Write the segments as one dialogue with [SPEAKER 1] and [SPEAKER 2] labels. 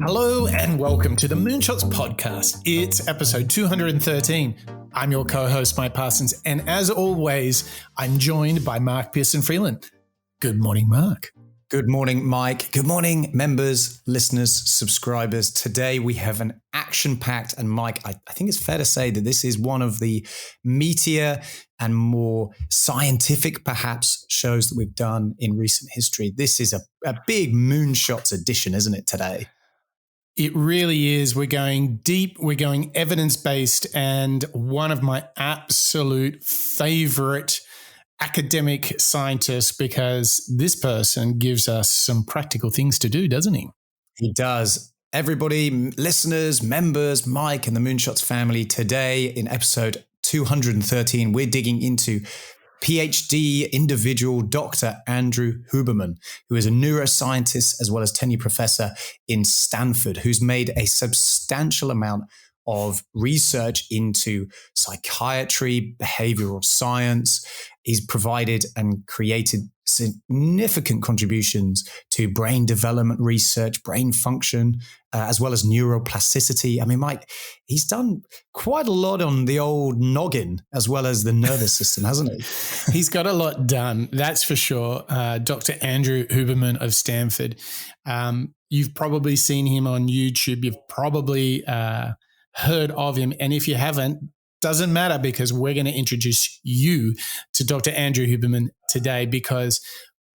[SPEAKER 1] Hello and welcome to the Moonshots podcast. It's episode 213. I'm your co-host, Mike Parsons, and as always, I'm joined by Mark Pearson-Freeland. Good morning, Mark.
[SPEAKER 2] Good morning, Mike. Good morning, members, listeners, subscribers. Today we have an action-packed, and Mike, I think it's fair to say that this is one of the meatier and more scientific, perhaps, shows that we've done in recent history. This is a big Moonshots edition, isn't it, today?
[SPEAKER 1] It really is. We're going deep, we're going evidence-based, and one of my absolute favorite academic scientists, because this person gives us some practical things to do, doesn't he?
[SPEAKER 2] He does. Everybody, listeners, members, Mike and the Moonshots family, today in episode 213, we're digging into Ph.D. individual Dr. Andrew Huberman, who is a neuroscientist as well as tenure professor in Stanford, who's made a substantial amount of research into psychiatry, behavioral science. He's provided and created significant contributions to brain development research, brain function, as well as neuroplasticity. I mean, Mike, he's done quite a lot on the old noggin as well as the nervous system, hasn't he?
[SPEAKER 1] He's got a lot done, that's for sure. Dr. Andrew Huberman of Stanford. You've probably seen him on YouTube. You've probably heard of him. And if you haven't, doesn't matter, because we're going to introduce you to Dr. Andrew Huberman today, because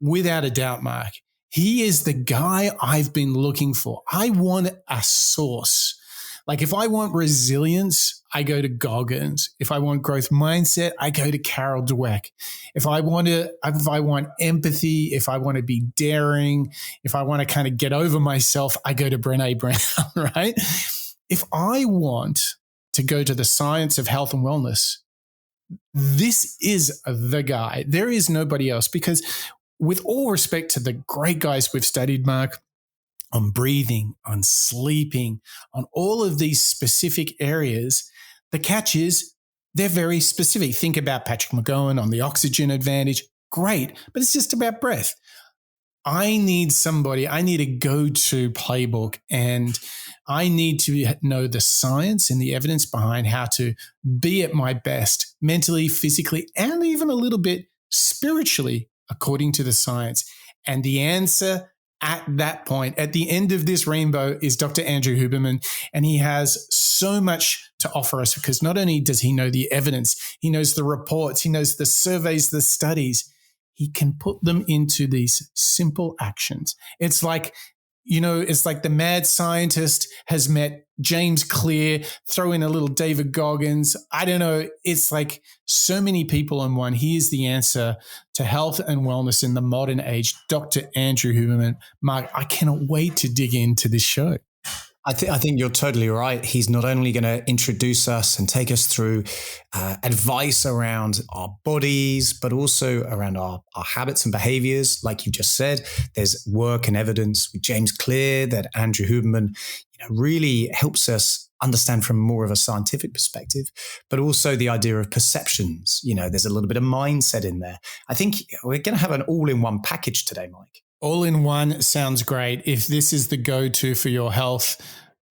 [SPEAKER 1] without a doubt, Mark, he is the guy I've been looking for. I want a source. Like if I want resilience, I go to Goggins. If I want growth mindset, I go to Carol Dweck. If I want empathy, if I want to be daring, if I want to kind of get over myself, I go to Brené Brown, right? If I want to go to the science of health and wellness, this is the guy. There is nobody else, because with all respect to the great guys we've studied, Mark, on breathing, on sleeping, on all of these specific areas, the catch is they're very specific. Think about Patrick McGowan on the oxygen advantage. Great, but it's just about breath. I need a go-to playbook, and I need to know the science and the evidence behind how to be at my best mentally, physically, and even a little bit spiritually, according to the science. And the answer at that point, at the end of this rainbow, is Dr. Andrew Huberman. And he has so much to offer us, because not only does he know the evidence, he knows the reports, he knows the surveys, the studies. He can put them into these simple actions. It's like the mad scientist has met James Clear, throw in a little David Goggins. I don't know. It's like so many people in one. He is the answer to health and wellness in the modern age. Dr. Andrew Huberman. Mark, I cannot wait to dig into this show.
[SPEAKER 2] I think you're totally right. He's not only going to introduce us and take us through advice around our bodies, but also around our habits and behaviors. Like you just said, there's work and evidence with James Clear that Andrew Huberman really helps us understand from more of a scientific perspective, but also the idea of perceptions. There's a little bit of mindset in there. I think we're going to have an all-in-one package today, Mike.
[SPEAKER 1] All in one sounds great. If this is the go-to for your health,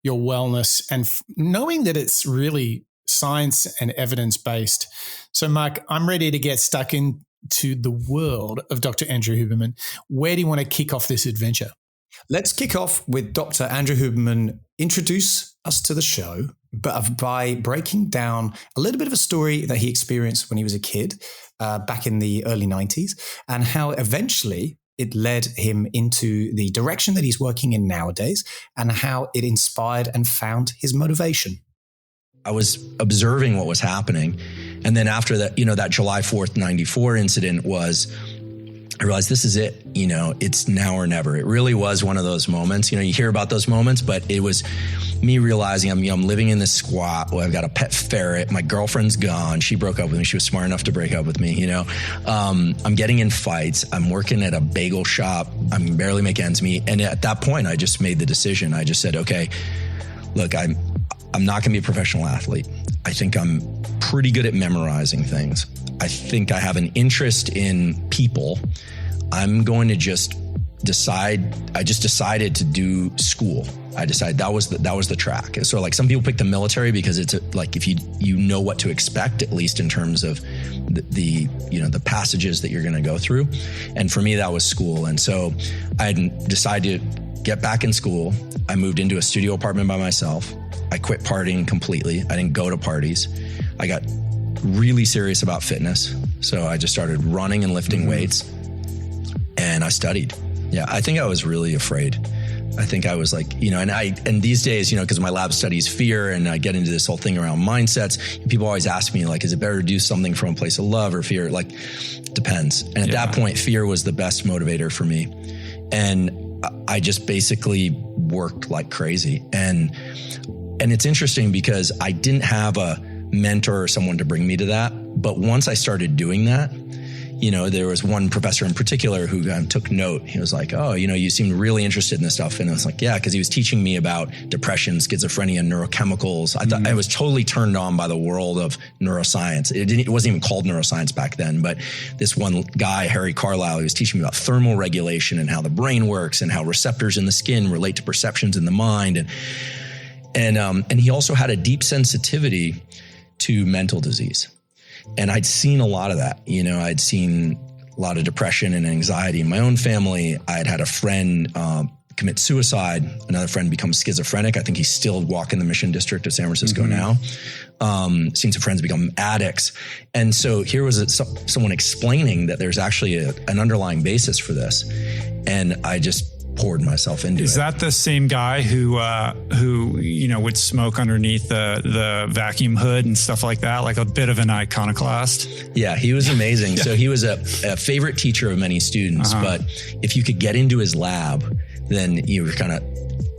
[SPEAKER 1] your wellness, and knowing that it's really science and evidence-based. So, Mark, I'm ready to get stuck into the world of Dr. Andrew Huberman. Where do you want to kick off this adventure?
[SPEAKER 2] Let's kick off with Dr. Andrew Huberman introduce us to the show, but by breaking down a little bit of a story that he experienced when he was a kid back in the early 90s, and how eventually it led him into the direction that he's working in nowadays, and how it inspired and found his motivation.
[SPEAKER 3] I was observing what was happening. And then after that, that July 4th, 94 incident I realized this is it. It's now or never. It really was one of those moments. You hear about those moments, but it was me realizing I'm living in this squat. I've got a pet ferret. My girlfriend's gone. She broke up with me. She was smart enough to break up with me. I'm getting in fights. I'm working at a bagel shop. I'm barely making ends meet. And at that point, I just made the decision. I just said, okay, look, I'm not going to be a professional athlete. I think I'm pretty good at memorizing things. I think I have an interest in people. I'm going to just decide. I just decided to do school. I decided that was the track. So like some people pick the military because it's like if you know what to expect, at least in terms of the passages that you're going to go through. And for me, that was school. And so I decided to get back in school. I moved into a studio apartment by myself. I quit partying completely. I didn't go to parties. I got really serious about fitness. So I just started running and lifting weights, and I studied. Yeah, I think I was really afraid. I think I was like, and these days, because my lab studies fear, and I get into this whole thing around mindsets. People always ask me, like, is it better to do something from a place of love or fear? Like, depends. And at that point, fear was the best motivator for me. And I just basically worked like crazy. And it's interesting because I didn't have a mentor or someone to bring me to that. But once I started doing that, there was one professor in particular who took note. He was like, oh, you seem really interested in this stuff. And I was like, yeah, because he was teaching me about depression, schizophrenia, neurochemicals. I thought I was totally turned on by the world of neuroscience. It wasn't even called neuroscience back then, but this one guy, Harry Carlisle, he was teaching me about thermal regulation and how the brain works and how receptors in the skin relate to perceptions in the mind. And he also had a deep sensitivity to mental disease. And I'd seen a lot of that. I'd seen a lot of depression and anxiety in my own family. I'd had a friend commit suicide, another friend become schizophrenic. I think he's still walking the Mission District of San Francisco now. Seen some friends become addicts. And so here was someone explaining that there's actually an underlying basis for this. And I just poured myself into it.
[SPEAKER 4] Is that the same guy who would smoke underneath the vacuum hood and stuff like that, like a bit of an iconoclast?
[SPEAKER 3] Yeah, he was amazing. So he was a favorite teacher of many students, but if you could get into his lab, then you were kind of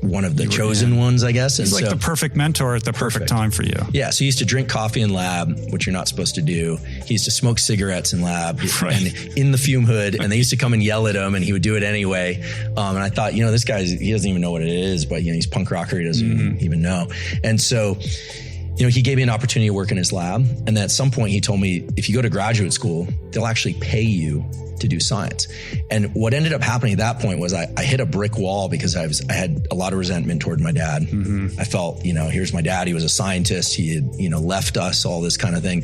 [SPEAKER 3] one of the chosen ones, I guess.
[SPEAKER 4] He's like the perfect mentor at the perfect time for you.
[SPEAKER 3] Yeah. So he used to drink coffee in lab, which you're not supposed to do. He used to smoke cigarettes in lab and in the fume hood, and they used to come and yell at him, and he would do it anyway. And I thought, this guy, he doesn't even know what it is, but he's punk rocker. He doesn't even know. And so, he gave me an opportunity to work in his lab. And then at some point he told me, if you go to graduate school, they'll actually pay you to do science. And what ended up happening at that point was I hit a brick wall because I had a lot of resentment toward my dad. I felt, here's my dad. He was a scientist. He had, left us, all this kind of thing.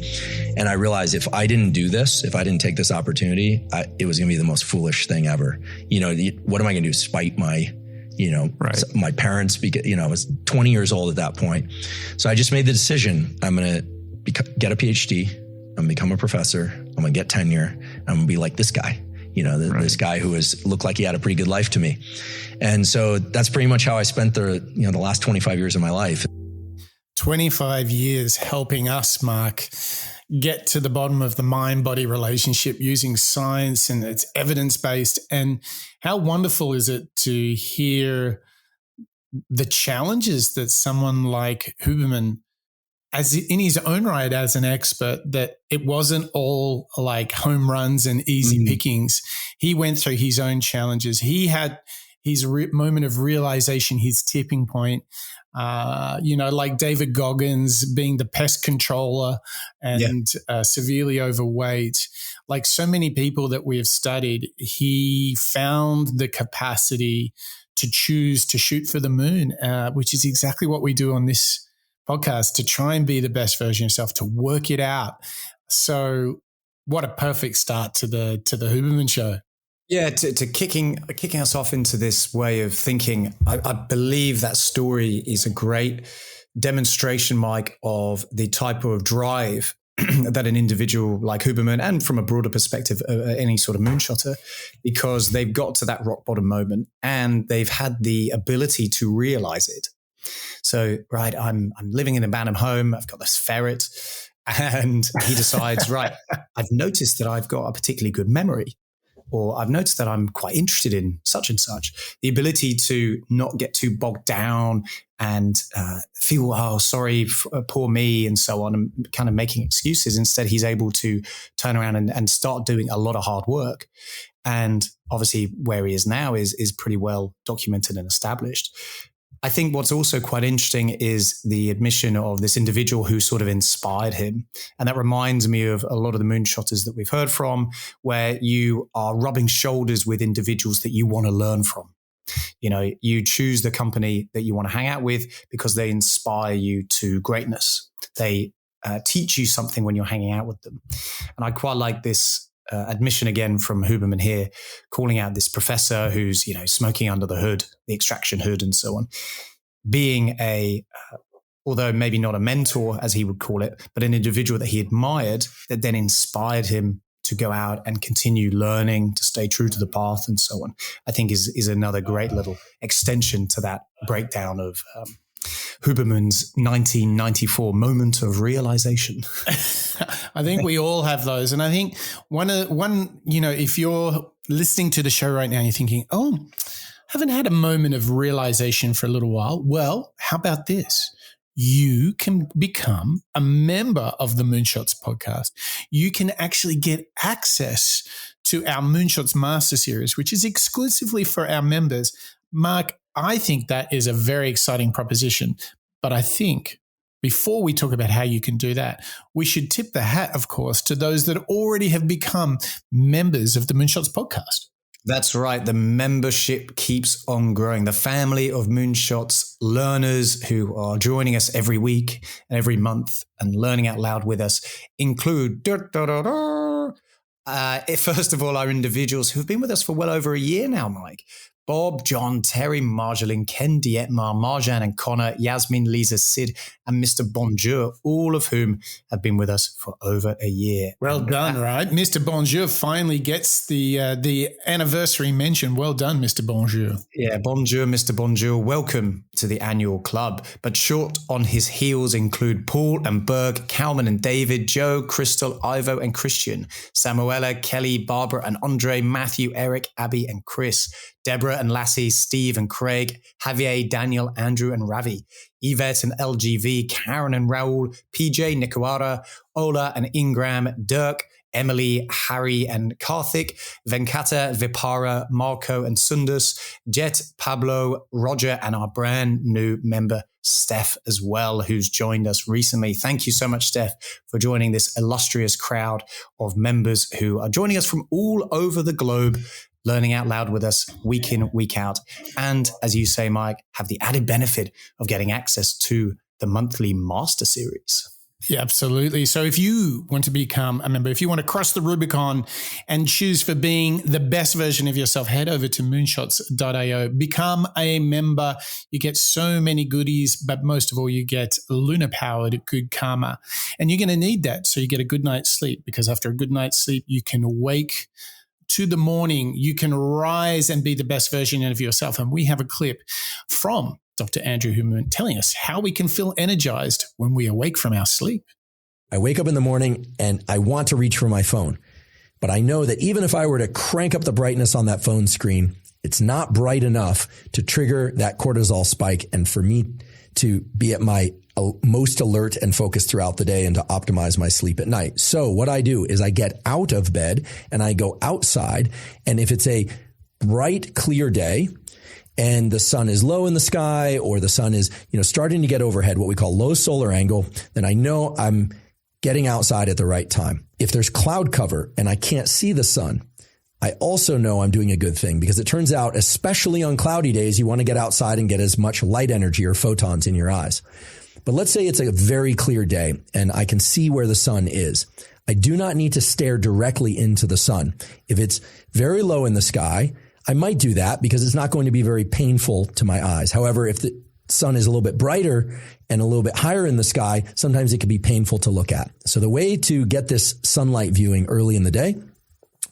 [SPEAKER 3] And I realized if I didn't do this, if I didn't take this opportunity, it was going to be the most foolish thing ever. What am I going to do? Spite my my parents, because, I was 20 years old at that point. So I just made the decision. I'm going to get a Ph.D. I'm going to become a professor. I'm going to get tenure. I'm going to be like this guy, this guy who looked like he had a pretty good life to me. And so that's pretty much how I spent the last 25 years of my life.
[SPEAKER 1] 25 years helping us, Mark, get to the bottom of the mind-body relationship using science, and it's evidence-based. And how wonderful is it to hear the challenges that someone like Huberman, as in his own right as an expert, that it wasn't all like home runs and easy pickings. He went through his own challenges. He had his moment of realization, his tipping point. Like David Goggins being the pest controller and severely overweight. Like so many people that we have studied, he found the capacity to choose to shoot for the moon, which is exactly what we do on this podcast, to try and be the best version of yourself, to work it out. So what a perfect start to the Huberman Show.
[SPEAKER 2] Yeah, to kicking us off into this way of thinking, I believe that story is a great demonstration, Mike, of the type of drive that an individual like Huberman, and from a broader perspective, any sort of moonshotter, because they've got to that rock bottom moment and they've had the ability to realize it. So, right, I'm living in an abandoned home. I've got this ferret, and he decides, right, I've noticed that I've got a particularly good memory. Or I've noticed that I'm quite interested in such and such. The ability to not get too bogged down and feel, oh, sorry, poor me, and so on, and kind of making excuses. Instead, he's able to turn around and start doing a lot of hard work. And obviously where he is now is pretty well documented and established. I think what's also quite interesting is the admission of this individual who sort of inspired him. And that reminds me of a lot of the moonshotters that we've heard from, where you are rubbing shoulders with individuals that you want to learn from. You choose the company that you want to hang out with because they inspire you to greatness. They teach you something when you're hanging out with them. And I quite like this admission again from Huberman here, calling out this professor who's, smoking under the hood, the extraction hood and so on, being although maybe not a mentor as he would call it, but an individual that he admired that then inspired him to go out and continue learning, to stay true to the path and so on, I think is another great little extension to that breakdown of Huberman's 1994 moment of realization.
[SPEAKER 1] I think we all have those. And I think one, if you're listening to the show right now and you're thinking, haven't had a moment of realization for a little while. Well, how about this? You can become a member of the Moonshots podcast. You can actually get access to our Moonshots Master Series, which is exclusively for our members. Mark, I think that is a very exciting proposition. But I think before we talk about how you can do that, we should tip the hat, of course, to those that already have become members of the Moonshots podcast.
[SPEAKER 2] That's right. The membership keeps on growing. The family of Moonshots learners who are joining us every week and every month and learning out loud with us include, first of all, our individuals who've been with us for well over a year now, Mike. Bob, John, Terry, Marjolaine, Ken, Dietmar, Marjan and Connor, Yasmin, Lisa, Sid, and Mr. Bonjour, all of whom have been with us for over a year.
[SPEAKER 1] Well done, right? Mr. Bonjour finally gets the anniversary mention. Well done, Mr. Bonjour.
[SPEAKER 2] Yeah, Bonjour, Mr. Bonjour. Welcome to the annual club. But short on his heels include Paul and Berg, Kalman and David, Joe, Crystal, Ivo and Christian, Samuela, Kelly, Barbara and Andre, Matthew, Eric, Abby and Chris, Deborah and Lassie, Steve and Craig, Javier, Daniel, Andrew and Ravi, Yvette and LGV, Karen and Raul, PJ, Nicoara, Ola and Ingram, Dirk, Emily, Harry and Karthik, Venkata, Vipara, Marco and Sundus, Jet, Pablo, Roger, and our brand new member, Steph, as well, who's joined us recently. Thank you so much, Steph, for joining this illustrious crowd of members who are joining us from all over the globe, learning out loud with us week in, week out. And as you say, Mike, have the added benefit of getting access to the monthly master series.
[SPEAKER 1] Yeah, absolutely. So if you want to become a member, if you want to cross the Rubicon and choose for being the best version of yourself, head over to moonshots.io, become a member. You get so many goodies, but most of all, you get lunar-powered good karma. And you're going to need that so you get a good night's sleep, because after a good night's sleep, you can wake to the morning, you can rise and be the best version of yourself. And we have a clip from Dr. Andrew Huberman telling us how we can feel energized when we awake from our sleep.
[SPEAKER 3] I wake up in the morning and I want to reach for my phone, but I know that even if I were to crank up the brightness on that phone screen, it's not bright enough to trigger that cortisol spike and for me to be at my most alert and focused throughout the day and to optimize my sleep at night. So what I do is I get out of bed and I go outside. And if it's a bright, clear day and the sun is low in the sky or the sun is, starting to get overhead, what we call low solar angle, then I know I'm getting outside at the right time. If there's cloud cover and I can't see the sun, I also know I'm doing a good thing, because it turns out, especially on cloudy days, you want to get outside and get as much light energy or photons in your eyes. But let's say it's a very clear day and I can see where the sun is. I do not need to stare directly into the sun. If it's very low in the sky, I might do that because it's not going to be very painful to my eyes. However, if the sun is a little bit brighter and a little bit higher in the sky, sometimes it can be painful to look at. So the way to get this sunlight viewing early in the day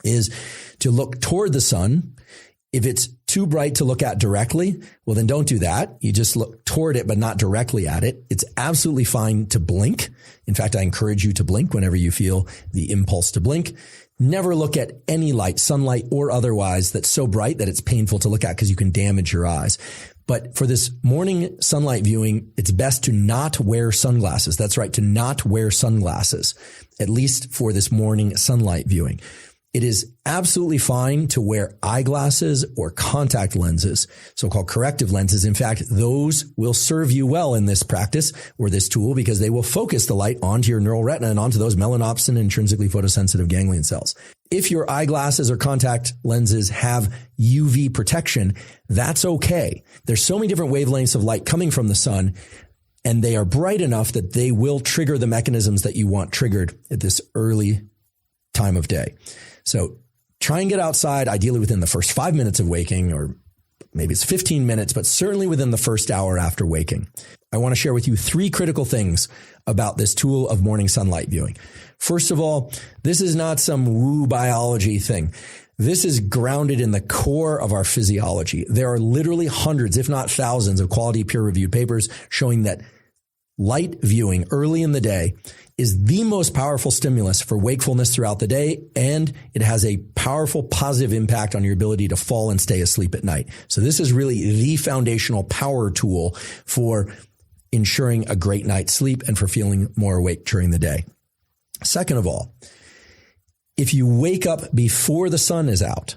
[SPEAKER 3] is to look toward the sun. If it's too bright to look at directly, well, then don't do that. You just look toward it, but not directly at it. It's absolutely fine to blink. In fact, I encourage you to blink whenever you feel the impulse to blink. Never look at any light, sunlight or otherwise, that's so bright that it's painful to look at because you can damage your eyes. But for this morning sunlight viewing, it's best to not wear sunglasses. That's right, to not wear sunglasses, at least for this morning sunlight viewing. It is absolutely fine to wear eyeglasses or contact lenses, so-called corrective lenses. In fact, those will serve you well in this practice or this tool because they will focus the light onto your neural retina and onto those melanopsin and intrinsically photosensitive ganglion cells. If your eyeglasses or contact lenses have UV protection, that's okay. There's so many different wavelengths of light coming from the sun, and they are bright enough that they will trigger the mechanisms that you want triggered at this early time of day. So try and get outside, ideally within the first 5 minutes of waking, or maybe it's 15 minutes, but certainly within the first hour after waking. I want to share with you 3 critical things about this tool of morning sunlight viewing. First of all, this is not some woo biology thing. This is grounded in the core of our physiology. There are literally hundreds, if not thousands, of quality peer-reviewed papers showing that light viewing early in the day is the most powerful stimulus for wakefulness throughout the day, and it has a powerful positive impact on your ability to fall and stay asleep at night. So this is really the foundational power tool for ensuring a great night's sleep and for feeling more awake during the day. Second of all, if you wake up before the sun is out,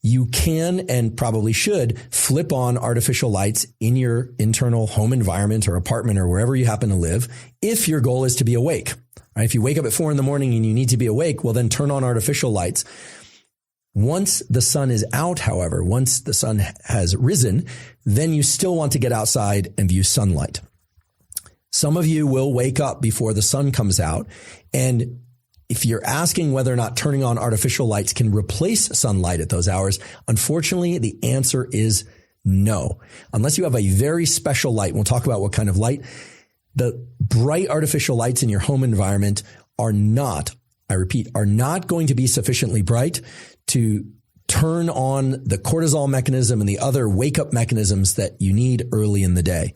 [SPEAKER 3] you can and probably should flip on artificial lights in your internal home environment or apartment or wherever you happen to live if your goal is to be awake. Right? If you wake up at 4 a.m. and you need to be awake, well, then turn on artificial lights. Once the sun is out, however, once the sun has risen, then you still want to get outside and view sunlight. Some of you will wake up before the sun comes out, and if you're asking whether or not turning on artificial lights can replace sunlight at those hours, unfortunately, the answer is no. Unless you have a very special light, we'll talk about what kind of light. The bright artificial lights in your home environment are not, I repeat, are not going to be sufficiently bright to turn on the cortisol mechanism and the other wake-up mechanisms that you need early in the day.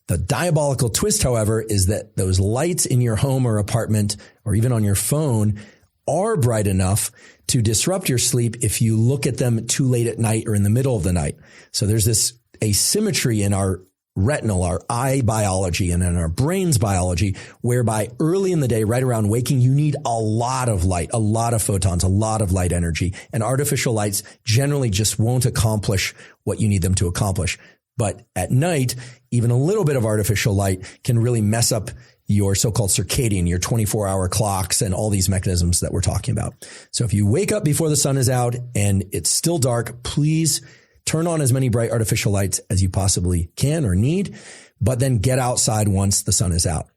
[SPEAKER 3] The diabolical twist, however, is that those lights in your home or apartment or even on your phone are bright enough to disrupt your sleep if you look at them too late at night or in the middle of the night. So there's this asymmetry in our retinal, our eye biology, and in our brain's biology, whereby early in the day, right around waking, you need a lot of light, a lot of photons, a lot of light energy. And artificial lights generally just won't accomplish what you need them to accomplish. But at night, even a little bit of artificial light can really mess up your so-called circadian, your 24-hour clocks and all these mechanisms that we're talking about. So if you wake up before the sun is out and it's still dark, please turn on as many bright artificial lights as you possibly can or need, but then get outside once the sun is out.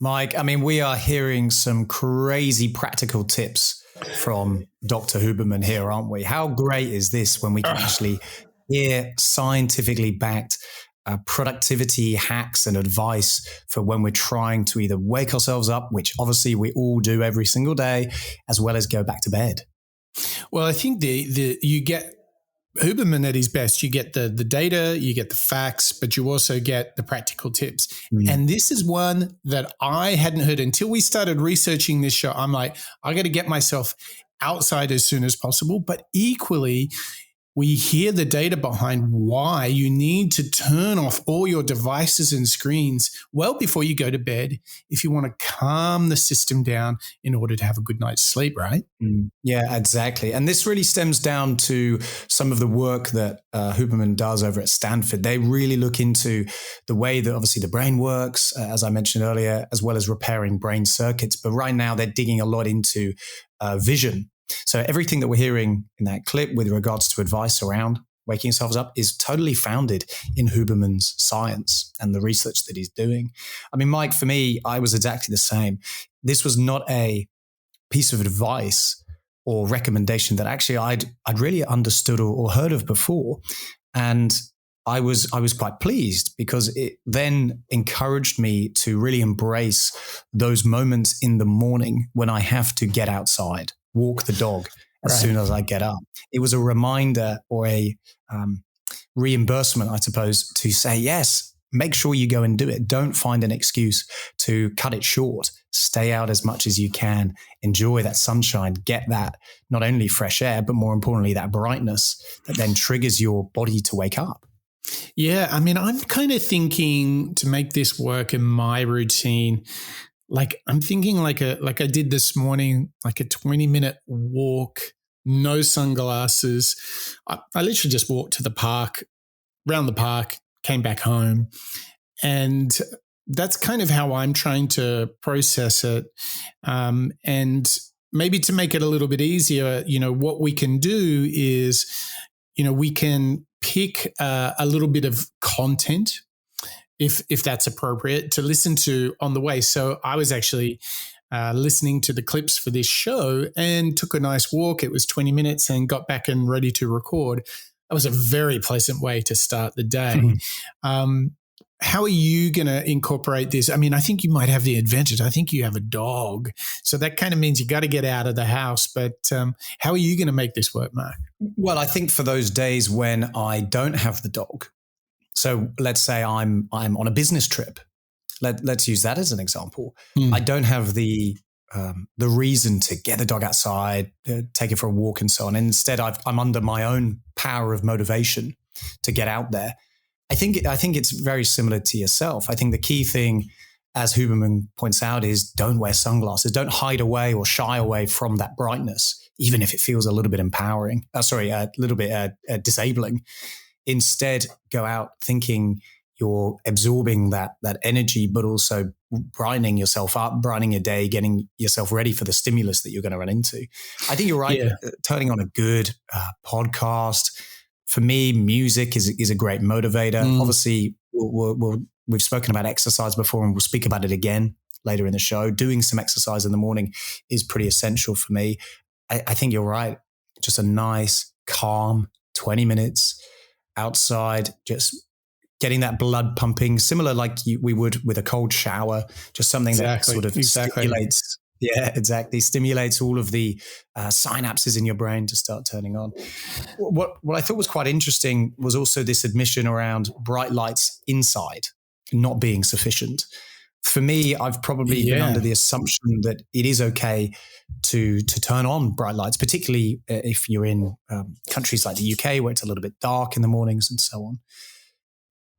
[SPEAKER 2] Mike, I mean, we are hearing some crazy practical tips from Dr. Huberman here, aren't we? How great is this when we can actually hear scientifically backed productivity hacks and advice for when we're trying to either wake ourselves up, which obviously we all do every single day, as well as go back to bed.
[SPEAKER 1] Well, I think you get Huberman at his best. You get the data, you get the facts, but you also get the practical tips. And this is one that I hadn't heard until we started researching this show. I'm like, I got to get myself outside as soon as possible. But equally, we hear the data behind why you need to turn off all your devices and screens well before you go to bed if you want to calm the system down in order to have a good night's sleep, right?
[SPEAKER 2] Yeah, exactly. And this really stems down to some of the work that Huberman does over at Stanford. They really look into the way that obviously the brain works, as I mentioned earlier, as well as repairing brain circuits. But right now they're digging a lot into vision. So everything that we're hearing in that clip with regards to advice around waking yourselves up is totally founded in Huberman's science and the research that he's doing. I mean, Mike, for me, I was exactly the same. This was not a piece of advice or recommendation that actually I'd really understood or heard of before. And I was quite pleased because it then encouraged me to really embrace those moments in the morning when I have to get outside, walk the dog as soon as I get up. It was a reminder or a reimbursement, I suppose, to say, yes, make sure you go and do it. Don't find an excuse to cut it short. Stay out as much as you can. Enjoy that sunshine. Get that not only fresh air, but more importantly, that brightness that then triggers your body to wake up.
[SPEAKER 1] Yeah, I mean, I'm kind of thinking to make this work in my routine. Like I'm thinking like I did this morning, like a 20-minute walk, no sunglasses. I literally just walked to the park, around the park, came back home. And that's kind of how I'm trying to process it. And maybe to make it a little bit easier, what we can do is, we can pick a little bit of content, if that's appropriate, to listen to on the way. So I was actually listening to the clips for this show and took a nice walk. It was 20 minutes and got back and ready to record. That was a very pleasant way to start the day. How are you going to incorporate this? I mean, I think you might have the advantage. I think you have a dog. So that kind of means you got to get out of the house. But how are you going to make this work, Mark?
[SPEAKER 2] Well, I think for those days when I don't have the dog, so let's say I'm on a business trip. Let's use that as an example. I don't have the reason to get the dog outside, take it for a walk and so on. Instead, I'm under my own power of motivation to get out there. I think it's very similar to yourself. I think the key thing, as Huberman points out, is don't wear sunglasses. Don't hide away or shy away from that brightness, even if it feels a little bit a little bit disabling. Instead, go out thinking you're absorbing that energy, but also brightening yourself up, brightening your day, getting yourself ready for the stimulus that you're going to run into. I think you're right. Yeah. Turning on a good podcast. For me, music is a great motivator. Obviously, we've spoken about exercise before, and we'll speak about it again later in the show. Doing some exercise in the morning is pretty essential for me. I think you're right. Just a nice, calm 20 minutes outside, just getting that blood pumping, similar like we would with a cold shower, just something that sort of stimulates. Yeah, exactly. Stimulates all of the synapses in your brain to start turning on. What I thought was quite interesting was also this admission around bright lights inside not being sufficient. For me, I've probably been under the assumption that it is okay to turn on bright lights, particularly if you're in countries like the UK where it's a little bit dark in the mornings and so on.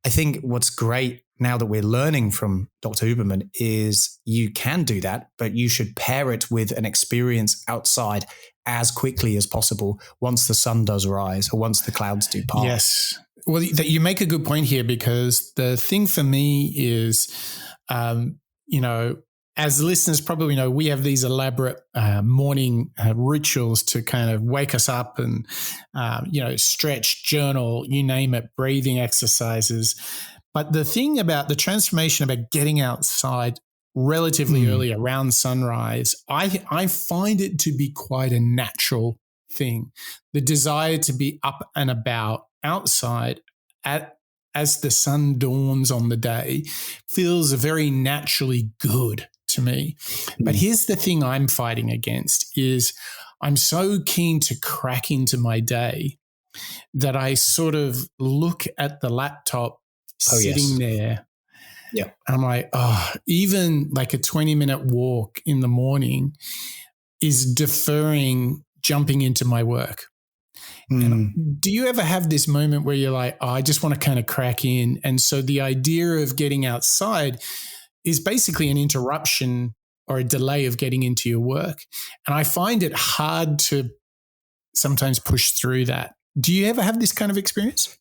[SPEAKER 2] I think what's great now that we're learning from Dr. Huberman is you can do that, but you should pair it with an experience outside as quickly as possible once the sun does rise or once the clouds do part.
[SPEAKER 1] Yes. Well, you make a good point here, because the thing for me is, as listeners probably know, we have these elaborate morning rituals to kind of wake us up and, stretch, journal, you name it, breathing exercises. But the thing about the transformation about getting outside relatively early around sunrise, I find it to be quite a natural thing. The desire to be up and about outside as the sun dawns on the day feels very naturally good to me. But here's the thing I'm fighting against is I'm so keen to crack into my day that I sort of look at the laptop sitting there. Yeah. And I'm like, even like a 20-minute walk in the morning is deferring jumping into my work. And do you ever have this moment where you're like, I just want to kind of crack in? And so the idea of getting outside is basically an interruption or a delay of getting into your work. And I find it hard to sometimes push through that. Do you ever have this kind of experience?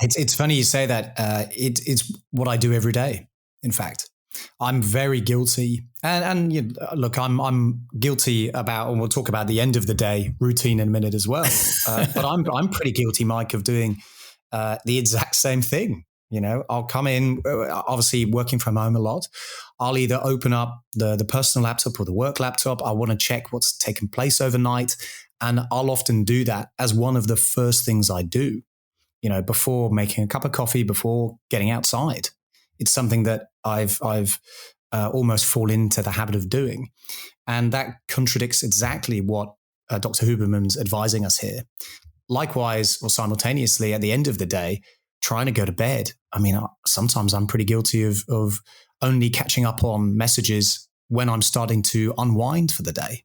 [SPEAKER 2] It's funny you say that. It's what I do every day. In fact, I'm very guilty, and look, I'm guilty about, and we'll talk about the end of the day routine in a minute as well. But I'm pretty guilty, Mike, of doing the exact same thing. I'll come in, obviously working from home a lot. I'll either open up the personal laptop or the work laptop. I want to check what's taken place overnight, and I'll often do that as one of the first things I do. Before making a cup of coffee, before getting outside. It's something that I've almost fall into the habit of doing. And that contradicts exactly what Dr. Huberman's advising us here. Likewise, or simultaneously, at the end of the day, trying to go to bed. I mean, sometimes I'm pretty guilty of only catching up on messages when I'm starting to unwind for the day.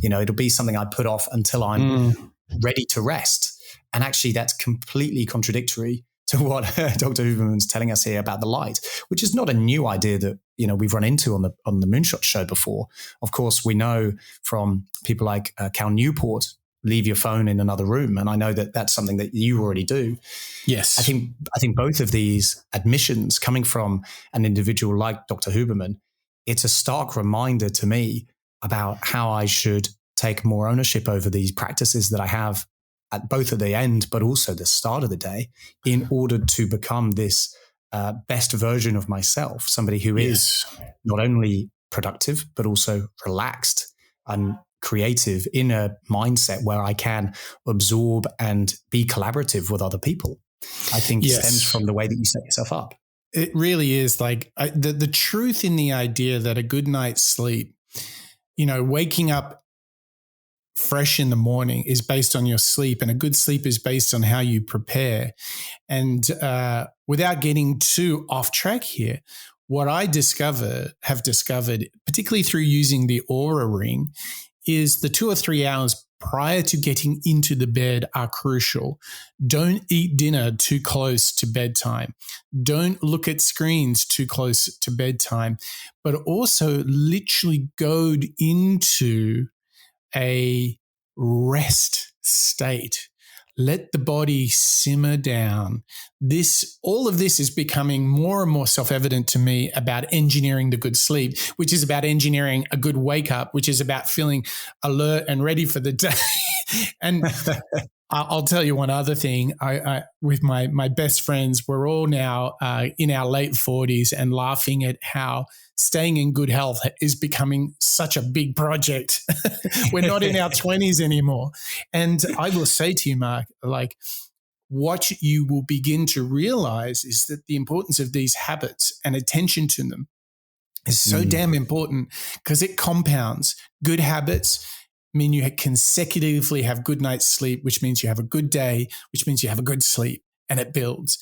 [SPEAKER 2] It'll be something I put off until I'm ready to rest. And actually, that's completely contradictory to what Dr. Huberman's telling us here about the light, which is not a new idea that we've run into on the Moonshot show before. Of course, we know from people like Cal Newport, leave your phone in another room, and I know that that's something that you already do.
[SPEAKER 1] Yes,
[SPEAKER 2] I think both of these admissions coming from an individual like Dr. Huberman, it's a stark reminder to me about how I should take more ownership over these practices that I have at both at the end, but also the start of the day, in order to become this best version of myself, somebody who is not only productive, but also relaxed and creative in a mindset where I can absorb and be collaborative with other people. I think stems from the way that you set yourself up.
[SPEAKER 1] It really is like the truth in the idea that a good night's sleep, waking up fresh in the morning is based on your sleep, and a good sleep is based on how you prepare. And without getting too off track here, what I have discovered, particularly through using the Aura Ring, is the 2 or 3 hours prior to getting into the bed are crucial. Don't eat dinner too close to bedtime. Don't look at screens too close to bedtime, but also literally go into a rest state. Let the body simmer down. All of this is becoming more and more self-evident to me about engineering the good sleep, which is about engineering a good wake up, which is about feeling alert and ready for the day. And I'll tell you one other thing. I with my best friends, we're all now in our late 40s and laughing at how staying in good health is becoming such a big project. We're not in our 20s anymore. And I will say to you, Mark, like, what you will begin to realize is that the importance of these habits and attention to them is so damn important, because it compounds. Good habits mean you consecutively have good night's sleep, which means you have a good day, which means you have a good sleep, and it builds.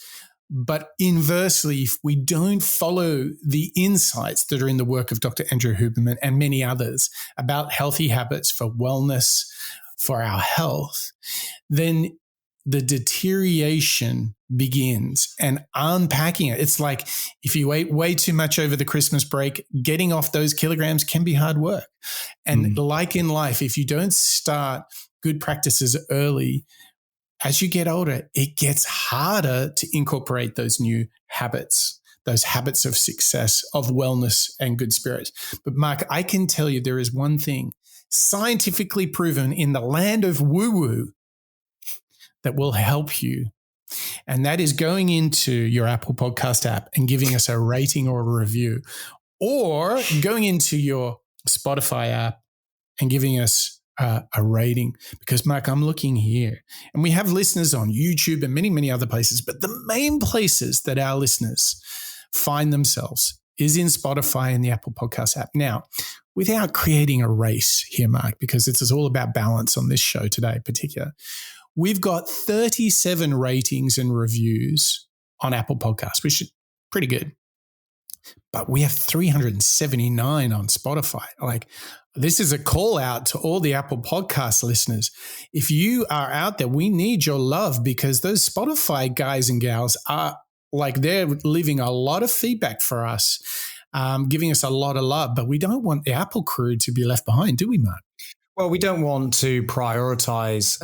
[SPEAKER 1] But inversely, if we don't follow the insights that are in the work of Dr. Andrew Huberman and many others about healthy habits for wellness, for our health, then the deterioration begins, and unpacking it. It's like if you ate way too much over the Christmas break, getting off those kilograms can be hard work. And like in life, if you don't start good practices early, as you get older, it gets harder to incorporate those new habits, those habits of success, of wellness and good spirits. But Mark, I can tell you there is one thing scientifically proven in the land of woo-woo that will help you. And that is going into your Apple Podcast app and giving us a rating or a review, or going into your Spotify app and giving us a rating. Because Mark, I'm looking here, and we have listeners on YouTube and many, many other places, but the main places that our listeners find themselves is in Spotify and the Apple Podcast app. Now, without creating a race here, Mark, because it's all about balance on this show today in particular, we've got 37 ratings and reviews on Apple Podcasts, which is pretty good. But we have 379 on Spotify. Like, this is a call out to all the Apple Podcast listeners. If you are out there, we need your love, because those Spotify guys and gals are like, they're leaving a lot of feedback for us, giving us a lot of love. But we don't want the Apple crew to be left behind, do we, Mark?
[SPEAKER 2] Well, we don't want to prioritize,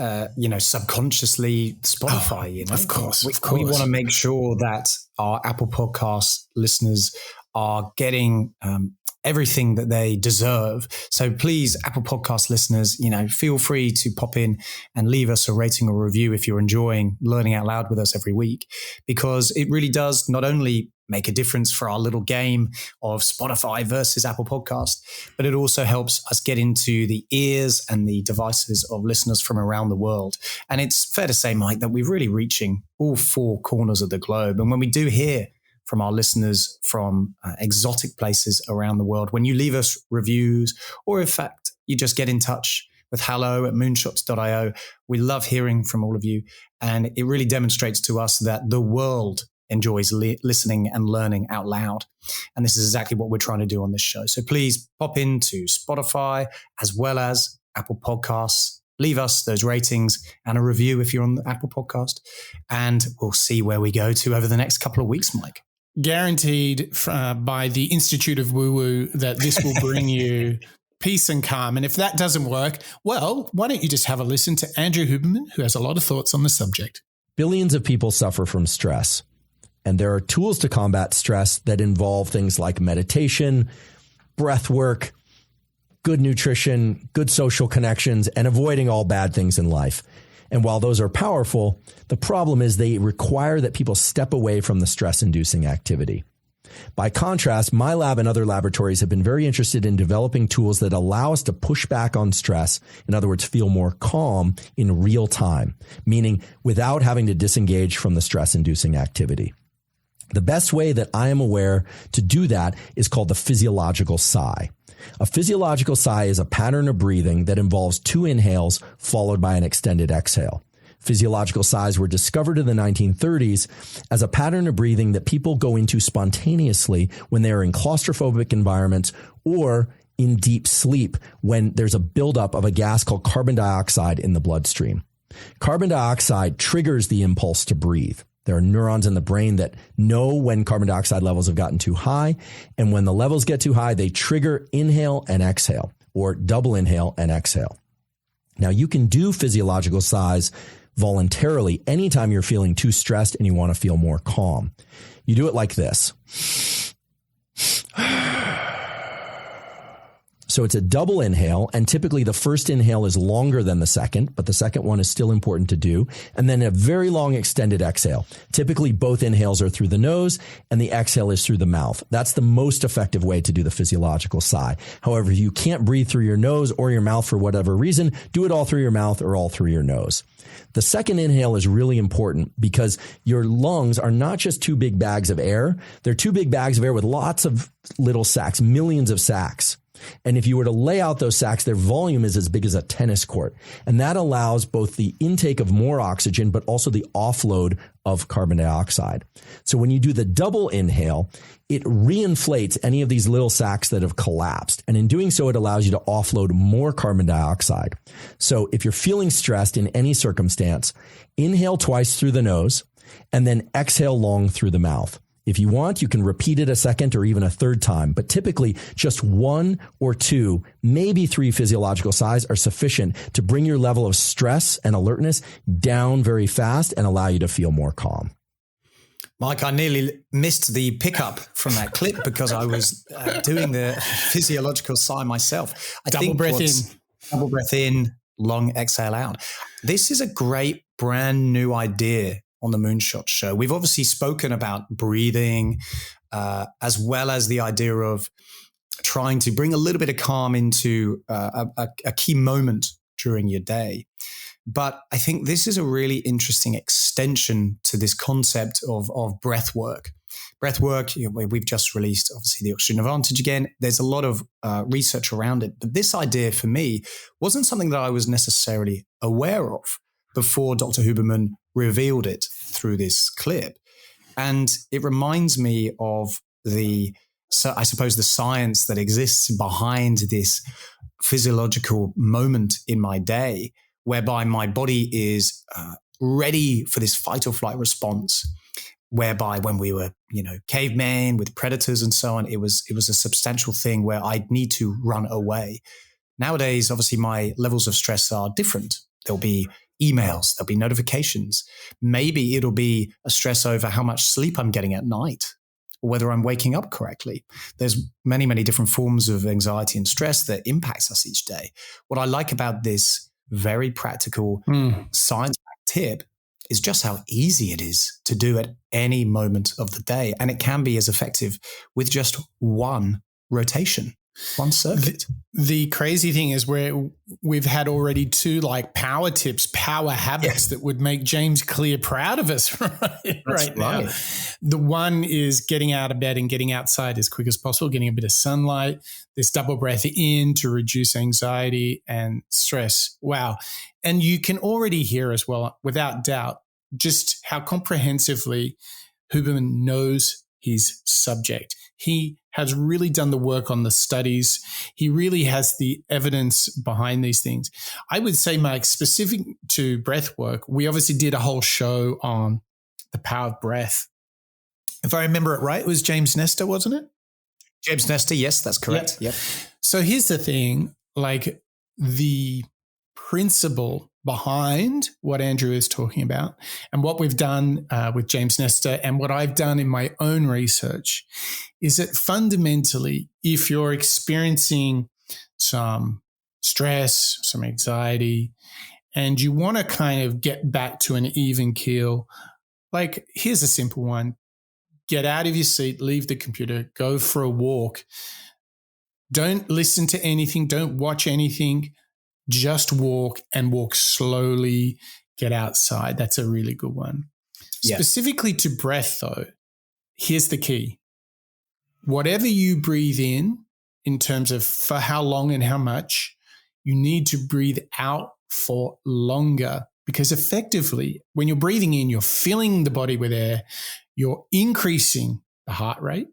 [SPEAKER 2] subconsciously Spotify.
[SPEAKER 1] Of course.
[SPEAKER 2] We want to make sure that our Apple Podcast listeners are getting everything that they deserve. So please, Apple Podcast listeners, feel free to pop in and leave us a rating or review if you're enjoying learning out loud with us every week, because it really does not only make a difference for our little game of Spotify versus Apple Podcast, but it also helps us get into the ears and the devices of listeners from around the world. And it's fair to say, Mike, that we're really reaching all four corners of the globe. And when we do hear from our listeners from exotic places around the world, when you leave us reviews, or in fact, you just get in touch with hello@moonshots.io, we love hearing from all of you. And it really demonstrates to us that the world enjoys listening and learning out loud. And this is exactly what we're trying to do on this show. So please pop into Spotify as well as Apple Podcasts. Leave us those ratings and a review if you're on the Apple Podcast. And we'll see where we go to over the next couple of weeks, Mike.
[SPEAKER 1] Guaranteed by the Institute of Woo Woo that this will bring you peace and calm. And if that doesn't work, well, why don't you just have a listen to Andrew Huberman, who has a lot of thoughts on the subject.
[SPEAKER 3] Billions of people suffer from stress. And there are tools to combat stress that involve things like meditation, breath work,
[SPEAKER 5] good nutrition, good social connections, and avoiding all bad things in life. And while those are powerful, the problem is they require that people step away from the stress-inducing activity. By contrast, my lab and other laboratories have been very interested in developing tools that allow us to push back on stress. In other words, feel more calm in real time, meaning without having to disengage from the stress-inducing activity. The best way that I am aware to do that is called the physiological sigh. A physiological sigh is a pattern of breathing that involves 2 inhales followed by an extended exhale. Physiological sighs were discovered in the 1930s as a pattern of breathing that people go into spontaneously when they are in claustrophobic environments or in deep sleep when there's a buildup of a gas called carbon dioxide in the bloodstream. Carbon dioxide triggers the impulse to breathe. There are neurons in the brain that know when carbon dioxide levels have gotten too high. And when the levels get too high, they trigger inhale and exhale, or double inhale and exhale. Now, you can do physiological sighs voluntarily anytime you're feeling too stressed and you want to feel more calm. You do it like this. So it's a double inhale, and typically the first inhale is longer than the second, but the second one is still important to do. And then a very long extended exhale. Typically both inhales are through the nose and the exhale is through the mouth. That's the most effective way to do the physiological sigh. However, if you can't breathe through your nose or your mouth for whatever reason, do it all through your mouth or all through your nose. The second inhale is really important because your lungs are not just 2 big bags of air. They're 2 big bags of air with lots of little sacs, millions of sacs. And if you were to lay out those sacs, their volume is as big as a tennis court. And that allows both the intake of more oxygen, but also the offload of carbon dioxide. So when you do the double inhale, it reinflates any of these little sacs that have collapsed. And in doing so, it allows you to offload more carbon dioxide. So if you're feeling stressed in any circumstance, inhale twice through the nose and then exhale long through the mouth. If you want, you can repeat it a second or even a third time, but typically just 1 or 2, maybe 3 physiological sighs are sufficient to bring your level of stress and alertness down very fast and allow you to feel more calm.
[SPEAKER 2] Mike, I nearly missed the pickup from that clip because I was doing the physiological sigh myself.
[SPEAKER 1] Double breath in,
[SPEAKER 2] long exhale out. This is a great brand new idea on the Moonshot Show. We've obviously spoken about breathing, as well as the idea of trying to bring a little bit of calm into a key moment during your day. But I think this is a really interesting extension to this concept of breath work. Breath work, we've just released, obviously, the Oxygen Advantage again. There's a lot of research around it. But this idea for me wasn't something that I was necessarily aware of before Dr. Huberman revealed it through this clip. And it reminds me of the science that exists behind this physiological moment in my day, whereby my body is ready for this fight or flight response, whereby when we were, cavemen with predators and so on, it was a substantial thing where I'd need to run away. Nowadays, obviously, my levels of stress are different. There'll be emails, there'll be notifications. Maybe it'll be a stress over how much sleep I'm getting at night or whether I'm waking up correctly. There's many, many different forms of anxiety and stress that impacts us each day. What I like about this very practical science-backed tip is just how easy it is to do at any moment of the day. And it can be as effective with just one rotation, one circuit.
[SPEAKER 1] The crazy thing is we've had already 2 power tips, power habits that would make James Clear proud of us right now. The one is getting out of bed and getting outside as quick as possible, getting a bit of sunlight, this double breath in to reduce anxiety and stress. Wow. And you can already hear as well, without doubt, just how comprehensively Huberman knows his subject. He has really done the work on the studies. He really has the evidence behind these things. I would say, Mike, specific to breath work, we obviously did a whole show on the power of breath. If I remember it right, it was James Nestor, wasn't it?
[SPEAKER 2] James Nestor, yes, that's correct. Yep.
[SPEAKER 1] So here's the thing, the principle behind what Andrew is talking about and what we've done with James Nestor and what I've done in my own research is that fundamentally, if you're experiencing some stress, some anxiety, and you want to kind of get back to an even keel. Like, here's a simple one. Get out of your seat, leave the computer, go for a walk. Don't listen to anything. Don't watch anything. Just walk, and walk slowly. Get outside. That's a really good one. Yeah. Specifically to breath, though, here's the key. Whatever you breathe in terms of for how long and how much, you need to breathe out for longer, because effectively, when you're breathing in, you're filling the body with air, you're increasing the heart rate.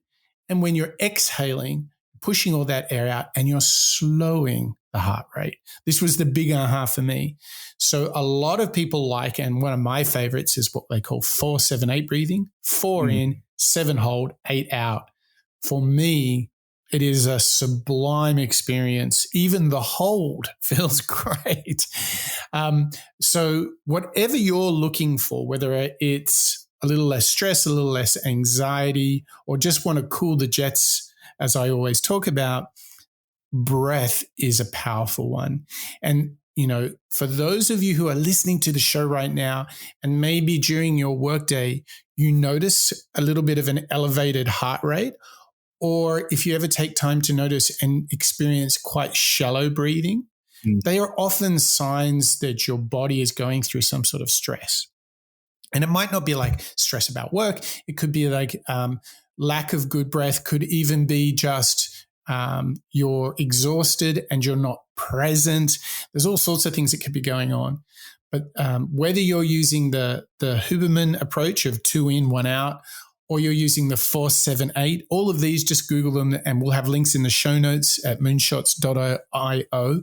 [SPEAKER 1] And when you're exhaling, pushing all that air out, and you're slowing the heart rate. This was the big aha for me. So a lot of people like, and one of my favorites is what they call 4-7-8 breathing, 4 in, 7 hold, 8 out. For me, it is a sublime experience. Even the hold feels great. So whatever you're looking for, whether it's a little less stress, a little less anxiety, or just want to cool the jets, as I always talk about, breath is a powerful one. And, you know, for those of you who are listening to the show right now, and maybe during your workday, you notice a little bit of an elevated heart rate, or if you ever take time to notice and experience quite shallow breathing, they are often signs that your body is going through some sort of stress. And it might not be like stress about work. It could be like lack of good breath, could even be just you're exhausted and you're not present. There's all sorts of things that could be going on. But whether you're using the Huberman approach of 2 in, 1 out, or you're using the 4-7-8, all of these, just Google them, and we'll have links in the show notes at moonshots.io.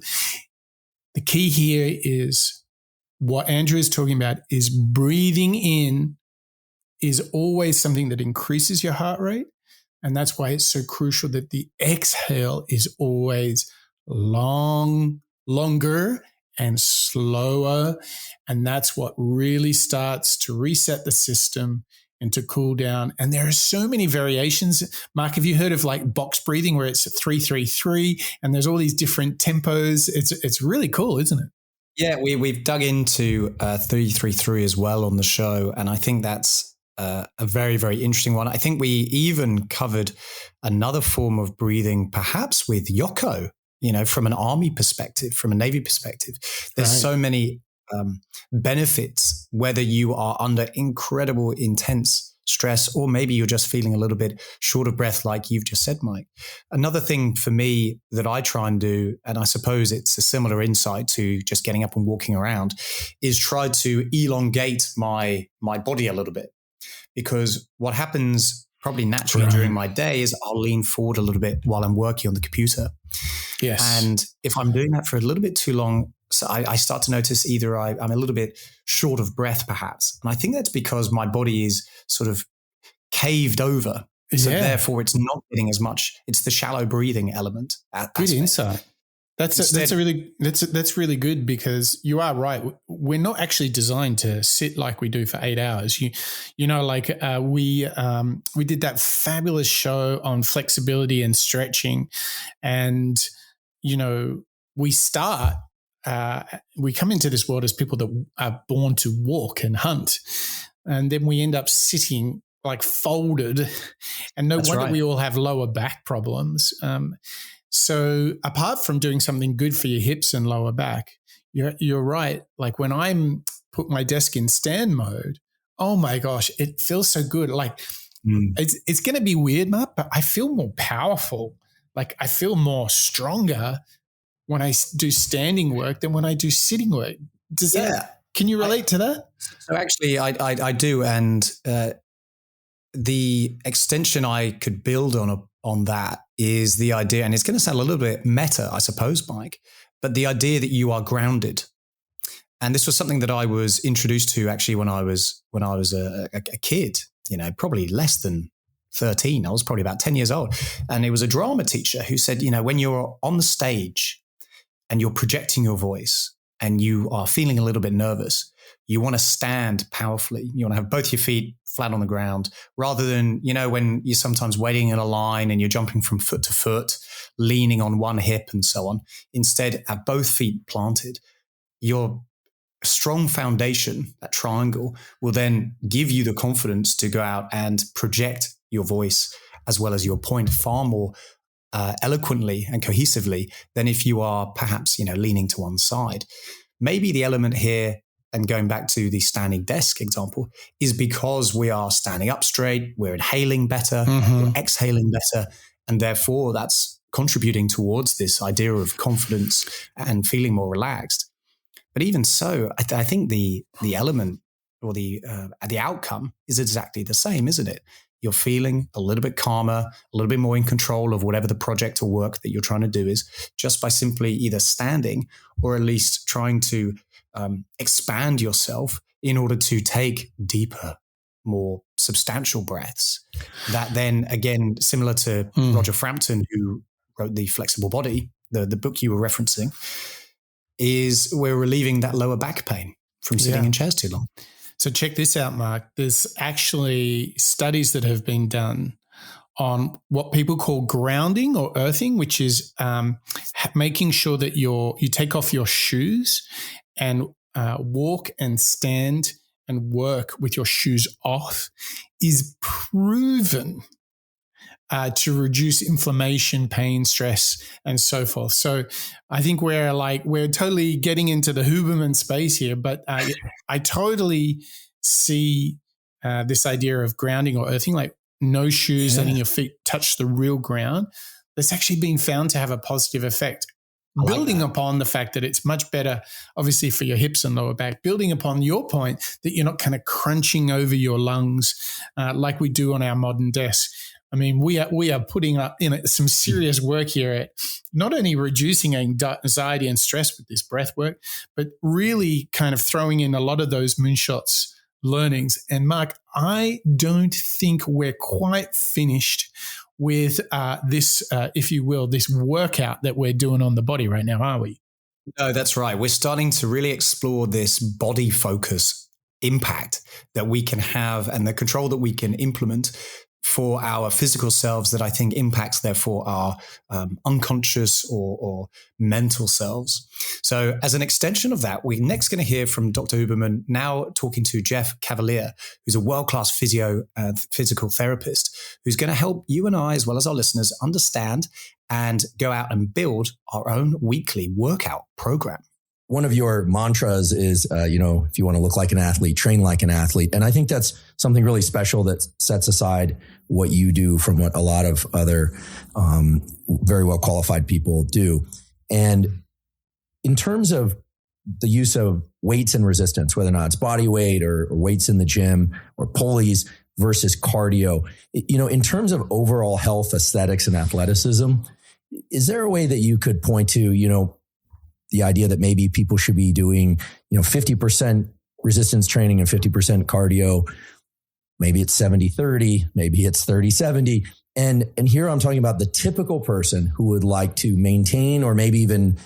[SPEAKER 1] The key here is what Andrew is talking about is breathing in is always something that increases your heart rate. And that's why it's so crucial that the exhale is always longer and slower. And that's what really starts to reset the system and to cool down. And there are so many variations. Mark, have you heard of like box breathing where it's 3-3-3 and there's all these different tempos? It's really cool, isn't it?
[SPEAKER 2] Yeah, we've dug into 3-3-3 as well on the show. And I think that's a very, very interesting one. I think we even covered another form of breathing, perhaps with Yoko, you know, from an Army perspective, from a Navy perspective. There's so many benefits, whether you are under incredible, intense stress, or maybe you're just feeling a little bit short of breath, like you've just said, Mike. Another thing for me that I try and do, and I suppose it's a similar insight to just getting up and walking around, is try to elongate my body a little bit. Because what happens probably naturally during my day is I'll lean forward a little bit while I'm working on the computer.
[SPEAKER 1] Yes.
[SPEAKER 2] And if I'm doing that for a little bit too long, so I start to notice either I'm a little bit short of breath, perhaps. And I think that's because my body is sort of caved over. So therefore it's not getting as much. It's the shallow breathing element.
[SPEAKER 1] Good insight. That's really good, because you are right. We're not actually designed to sit like we do for 8 hours. You know, like we did that fabulous show on flexibility and stretching, and you know, we come into this world as people that are born to walk and hunt, and then we end up sitting like folded, and no wonder we all have lower back problems. So apart from doing something good for your hips and lower back, you're right. Like when I'm put my desk in stand mode, oh my gosh, it feels so good. Like it's going to be weird, Mark, but I feel more powerful. Like I feel more stronger when I do standing work than when I do sitting work. Can you relate to that?
[SPEAKER 2] So actually I do. And the extension I could build on that is the idea, and it's going to sound a little bit meta, I suppose, Mike, but the idea that you are grounded. And this was something that I was introduced to actually when I was a kid, you know, probably less than 13. I was probably about 10 years old. And it was a drama teacher who said, you know, when you're on the stage and you're projecting your voice and you are feeling a little bit nervous, you want to stand powerfully. You want to have both your feet flat on the ground rather than, when you're sometimes waiting in a line and you're jumping from foot to foot, leaning on one hip and so on. Instead, have both feet planted. Your strong foundation, that triangle, will then give you the confidence to go out and project your voice as well as your point far more eloquently and cohesively than if you are perhaps, leaning to one side. Maybe the element here, and going back to the standing desk example, is because we are standing up straight, we're inhaling better, we're exhaling better, and therefore that's contributing towards this idea of confidence and feeling more relaxed. But even so, I think the element or the outcome is exactly the same, isn't it? You're feeling a little bit calmer, a little bit more in control of whatever the project or work that you're trying to do is, just by simply either standing or at least trying to expand yourself in order to take deeper, more substantial breaths. That then, again, similar to Roger Frampton, who wrote The Flexible Body, the book you were referencing, is we're relieving that lower back pain from sitting in chairs too long.
[SPEAKER 1] So check this out, Mark. There's actually studies that have been done on what people call grounding or earthing, which is making sure that you take off your shoes and walk and stand and work with your shoes off, is proven to reduce inflammation, pain, stress, and so forth. So I think we're totally getting into the Huberman space here, but I totally see this idea of grounding or earthing, like no shoes, letting your feet touch the real ground. That's actually been found to have a positive effect. Building upon the fact that it's much better, obviously, for your hips and lower back, building upon your point that you're not kind of crunching over your lungs like we do on our modern desk. I mean, we are putting up some serious work here at not only reducing anxiety and stress with this breath work, but really kind of throwing in a lot of those Moonshots learnings. And Mark, I don't think we're quite finished with this, if you will, this workout that we're doing on the body right now, are we?
[SPEAKER 2] No, that's right. We're starting to really explore this body focus impact that we can have and the control that we can implement for our physical selves that I think impacts, therefore, our unconscious or mental selves. So as an extension of that, we're next going to hear from Dr. Huberman, now talking to Jeff Cavalier, who's a world-class physio and physical therapist, who's going to help you and I, as well as our listeners, understand and go out and build our own weekly workout program.
[SPEAKER 5] One of your mantras is, if you want to look like an athlete, train like an athlete. And I think that's something really special that sets aside what you do from what a lot of other very well qualified people do. And in terms of the use of weights and resistance, whether or not it's body weight or weights in the gym or pulleys versus cardio, in terms of overall health, aesthetics, and athleticism, is there a way that you could point to, the idea that maybe people should be doing, 50% resistance training and 50% cardio? Maybe it's 70-30, maybe it's 30-70. And here I'm talking about the typical person who would like to maintain or maybe even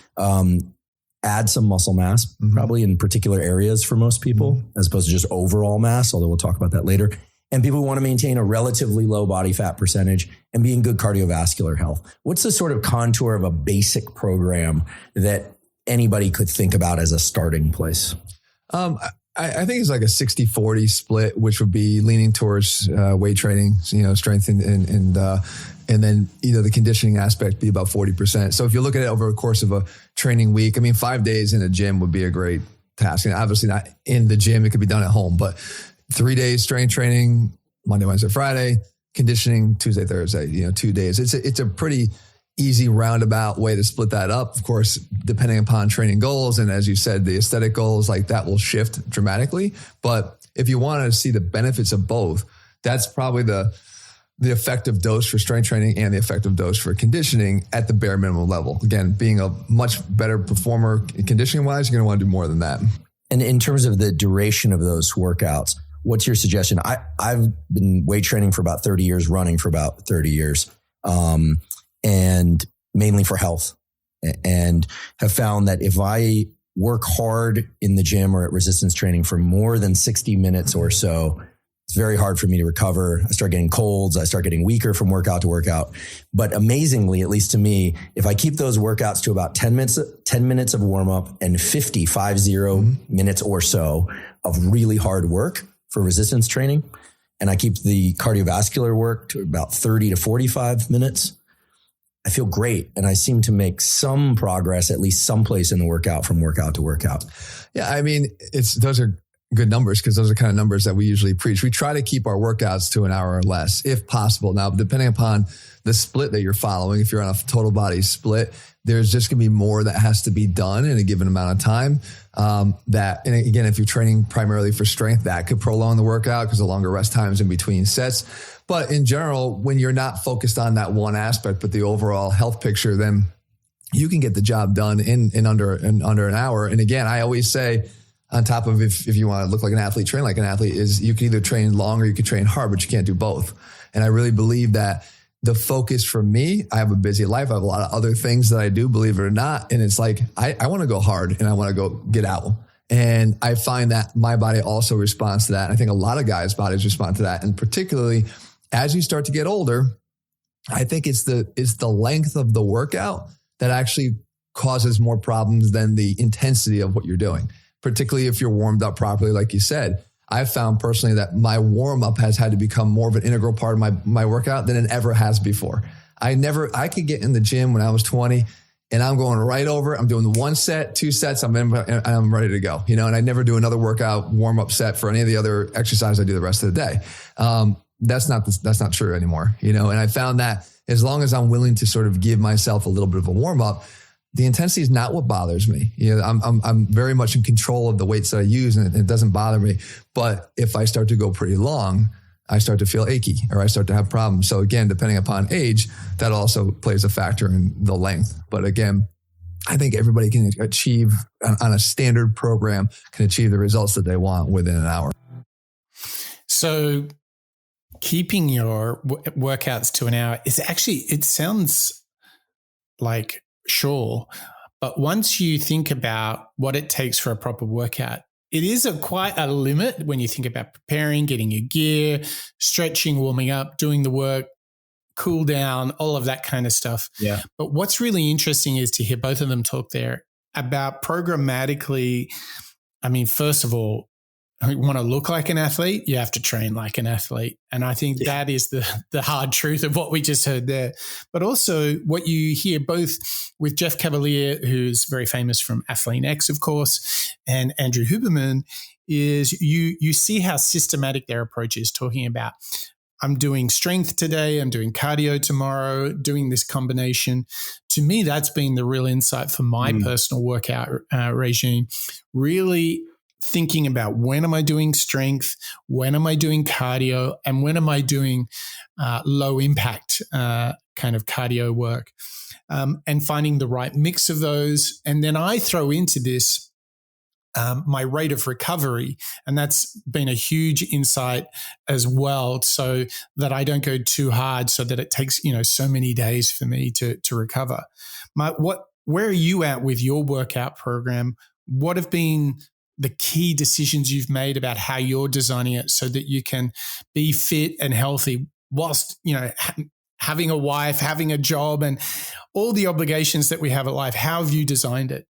[SPEAKER 5] add some muscle mass, probably in particular areas for most people, as opposed to just overall mass, although we'll talk about that later. And people who want to maintain a relatively low body fat percentage and be in good cardiovascular health. What's the sort of contour of a basic program that anybody could think about as a starting place?
[SPEAKER 6] I think it's like a 60-40 split, which would be leaning towards weight training, strength and then, the conditioning aspect be about 40%. So if you look at it over a course of a training week, 5 days in a gym would be a great task. And obviously not in the gym, it could be done at home, but 3 days strength training, Monday, Wednesday, Friday, conditioning, Tuesday, Thursday, 2 days. It's a pretty easy roundabout way to split that up. Of course, depending upon training goals. And as you said, the aesthetic goals, like that will shift dramatically. But if you want to see the benefits of both, that's probably the effective dose for strength training and the effective dose for conditioning at the bare minimum level. Again, being a much better performer conditioning wise, you're going to want to do more than that.
[SPEAKER 5] And in terms of the duration of those workouts, what's your suggestion? I've been weight training for about 30 years, running for about 30 years. And mainly for health, and have found that if I work hard in the gym or at resistance training for more than 60 minutes or so, it's very hard for me to recover. I start getting colds. I start getting weaker from workout to workout. But amazingly, at least to me, if I keep those workouts to about 10 minutes of warm up and 50 minutes or so of really hard work for resistance training, and I keep the cardiovascular work to about 30 to 45 minutes, I feel great. And I seem to make some progress, at least someplace in the workout from workout to workout.
[SPEAKER 6] Yeah. I mean, those are good numbers because those are kind of numbers that we usually preach. We try to keep our workouts to an hour or less if possible. Now, depending upon the split that you're following, if you're on a total body split, there's just going to be more that has to be done in a given amount of time. And again, if you're training primarily for strength, that could prolong the workout because of longer rest times in between sets. But in general, when you're not focused on that one aspect, but the overall health picture, then you can get the job done in under an hour. And again, I always say, on top of if you want to look like an athlete, train like an athlete, is you can either train long or you can train hard, but you can't do both. And I really believe that the focus for me, I have a busy life. I have a lot of other things that I do, believe it or not. And it's like, I want to go hard and I want to go get out. And I find that my body also responds to that. I think a lot of guys' bodies respond to that. And particularly as you start to get older, I think it's the length of the workout that actually causes more problems than the intensity of what you're doing. Particularly if you're warmed up properly, like you said. I've found personally that my warm up has had to become more of an integral part of my workout than it ever has before. I could get in the gym when I was 20 and I'm going right over. I'm doing the 1 set, 2 sets. I'm ready to go, and I never do another workout warm up set for any of the other exercises I do the rest of the day. That's not true anymore, and I found that as long as I'm willing to sort of give myself a little bit of a warm up, the intensity is not what bothers me. I'm very much in control of the weights that I use and it doesn't bother me. But if I start to go pretty long, I start to feel achy or I start to have problems. So again, depending upon age, that also plays a factor in the length. But again, I think everybody can achieve on a standard program, can achieve the results that they want within an hour.
[SPEAKER 1] So keeping your workouts to an hour is actually, it sounds like sure, but once you think about what it takes for a proper workout, it is quite a limit when you think about preparing, getting your gear, stretching, warming up, doing the work, cool down, all of that kind of stuff.
[SPEAKER 2] Yeah.
[SPEAKER 1] But what's really interesting is to hear both of them talk there about programmatically. I mean, first of all, you want to look like an athlete, you have to train like an athlete. And I think that is the hard truth of what we just heard there. But also what you hear both with Jeff Cavalier, who's very famous from Athlean X, of course, and Andrew Huberman, is you see how systematic their approach is, talking about, I'm doing strength today, I'm doing cardio tomorrow, doing this combination. To me, that's been the real insight for my personal workout regime, really thinking about when am I doing strength, when am I doing cardio, and when am I doing low impact kind of cardio work, and finding the right mix of those. And then I throw into this my rate of recovery, and that's been a huge insight as well, so that I don't go too hard, so that it takes so many days for me to recover. Where are you at with your workout program? What have been the key decisions you've made about how you're designing it so that you can be fit and healthy whilst, having a wife, having a job, and all the obligations that we have at life? How have you designed it?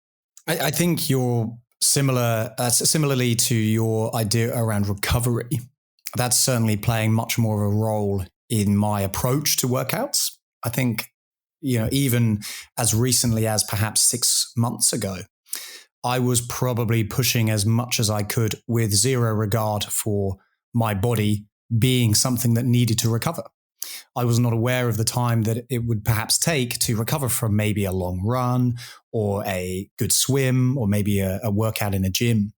[SPEAKER 2] I think you're similarly to your idea around recovery. That's certainly playing much more of a role in my approach to workouts. I think, even as recently as perhaps 6 months ago, I was probably pushing as much as I could with zero regard for my body being something that needed to recover. I was not aware of the time that it would perhaps take to recover from maybe a long run or a good swim or maybe a workout in a gym,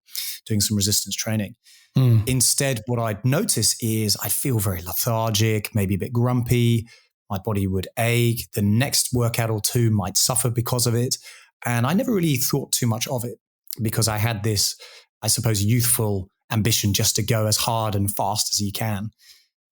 [SPEAKER 2] doing some resistance training. Instead, what I'd notice is I'd feel very lethargic, maybe a bit grumpy. My body would ache. The next workout or two might suffer because of it. And I never really thought too much of it because I had this, I suppose, youthful ambition just to go as hard and fast as you can.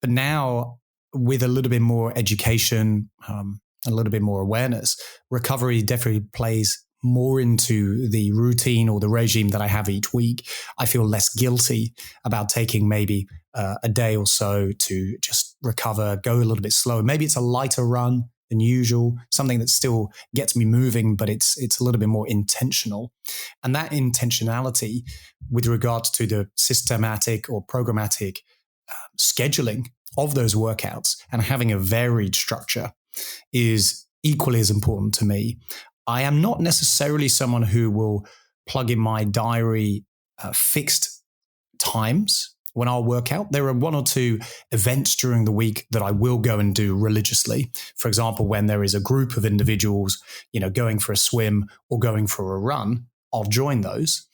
[SPEAKER 2] But now, with a little bit more education, a little bit more awareness, recovery definitely plays more into the routine or the regime that I have each week, I feel less guilty about taking maybe a day or so to just recover, go a little bit slower. Maybe it's a lighter run than usual, something that still gets me moving, but it's a little bit more intentional. And that intentionality with regards to the systematic or programmatic scheduling of those workouts and having a varied structure is equally as important to me. I am not necessarily someone who will plug in my diary fixed times when I'll work out. There are one or two events during the week that I will go and do religiously. For example, when there is a group of individuals, going for a swim or going for a run, I'll join those.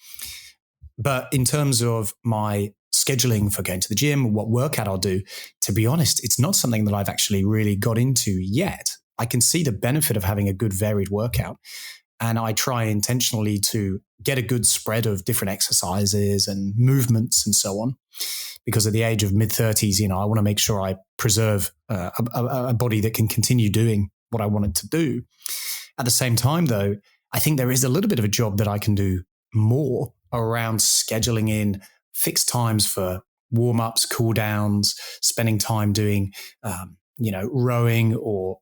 [SPEAKER 2] But in terms of my scheduling for going to the gym, what workout I'll do, to be honest, it's not something that I've actually really got into yet. I can see the benefit of having a good varied workout. And I try intentionally to get a good spread of different exercises and movements and so on. Because at the age of mid-30s, I want to make sure I preserve a body that can continue doing what I want it to do. At the same time, though, I think there is a little bit of a job that I can do more around scheduling in fixed times for warm-ups, cool-downs, spending time doing, rowing or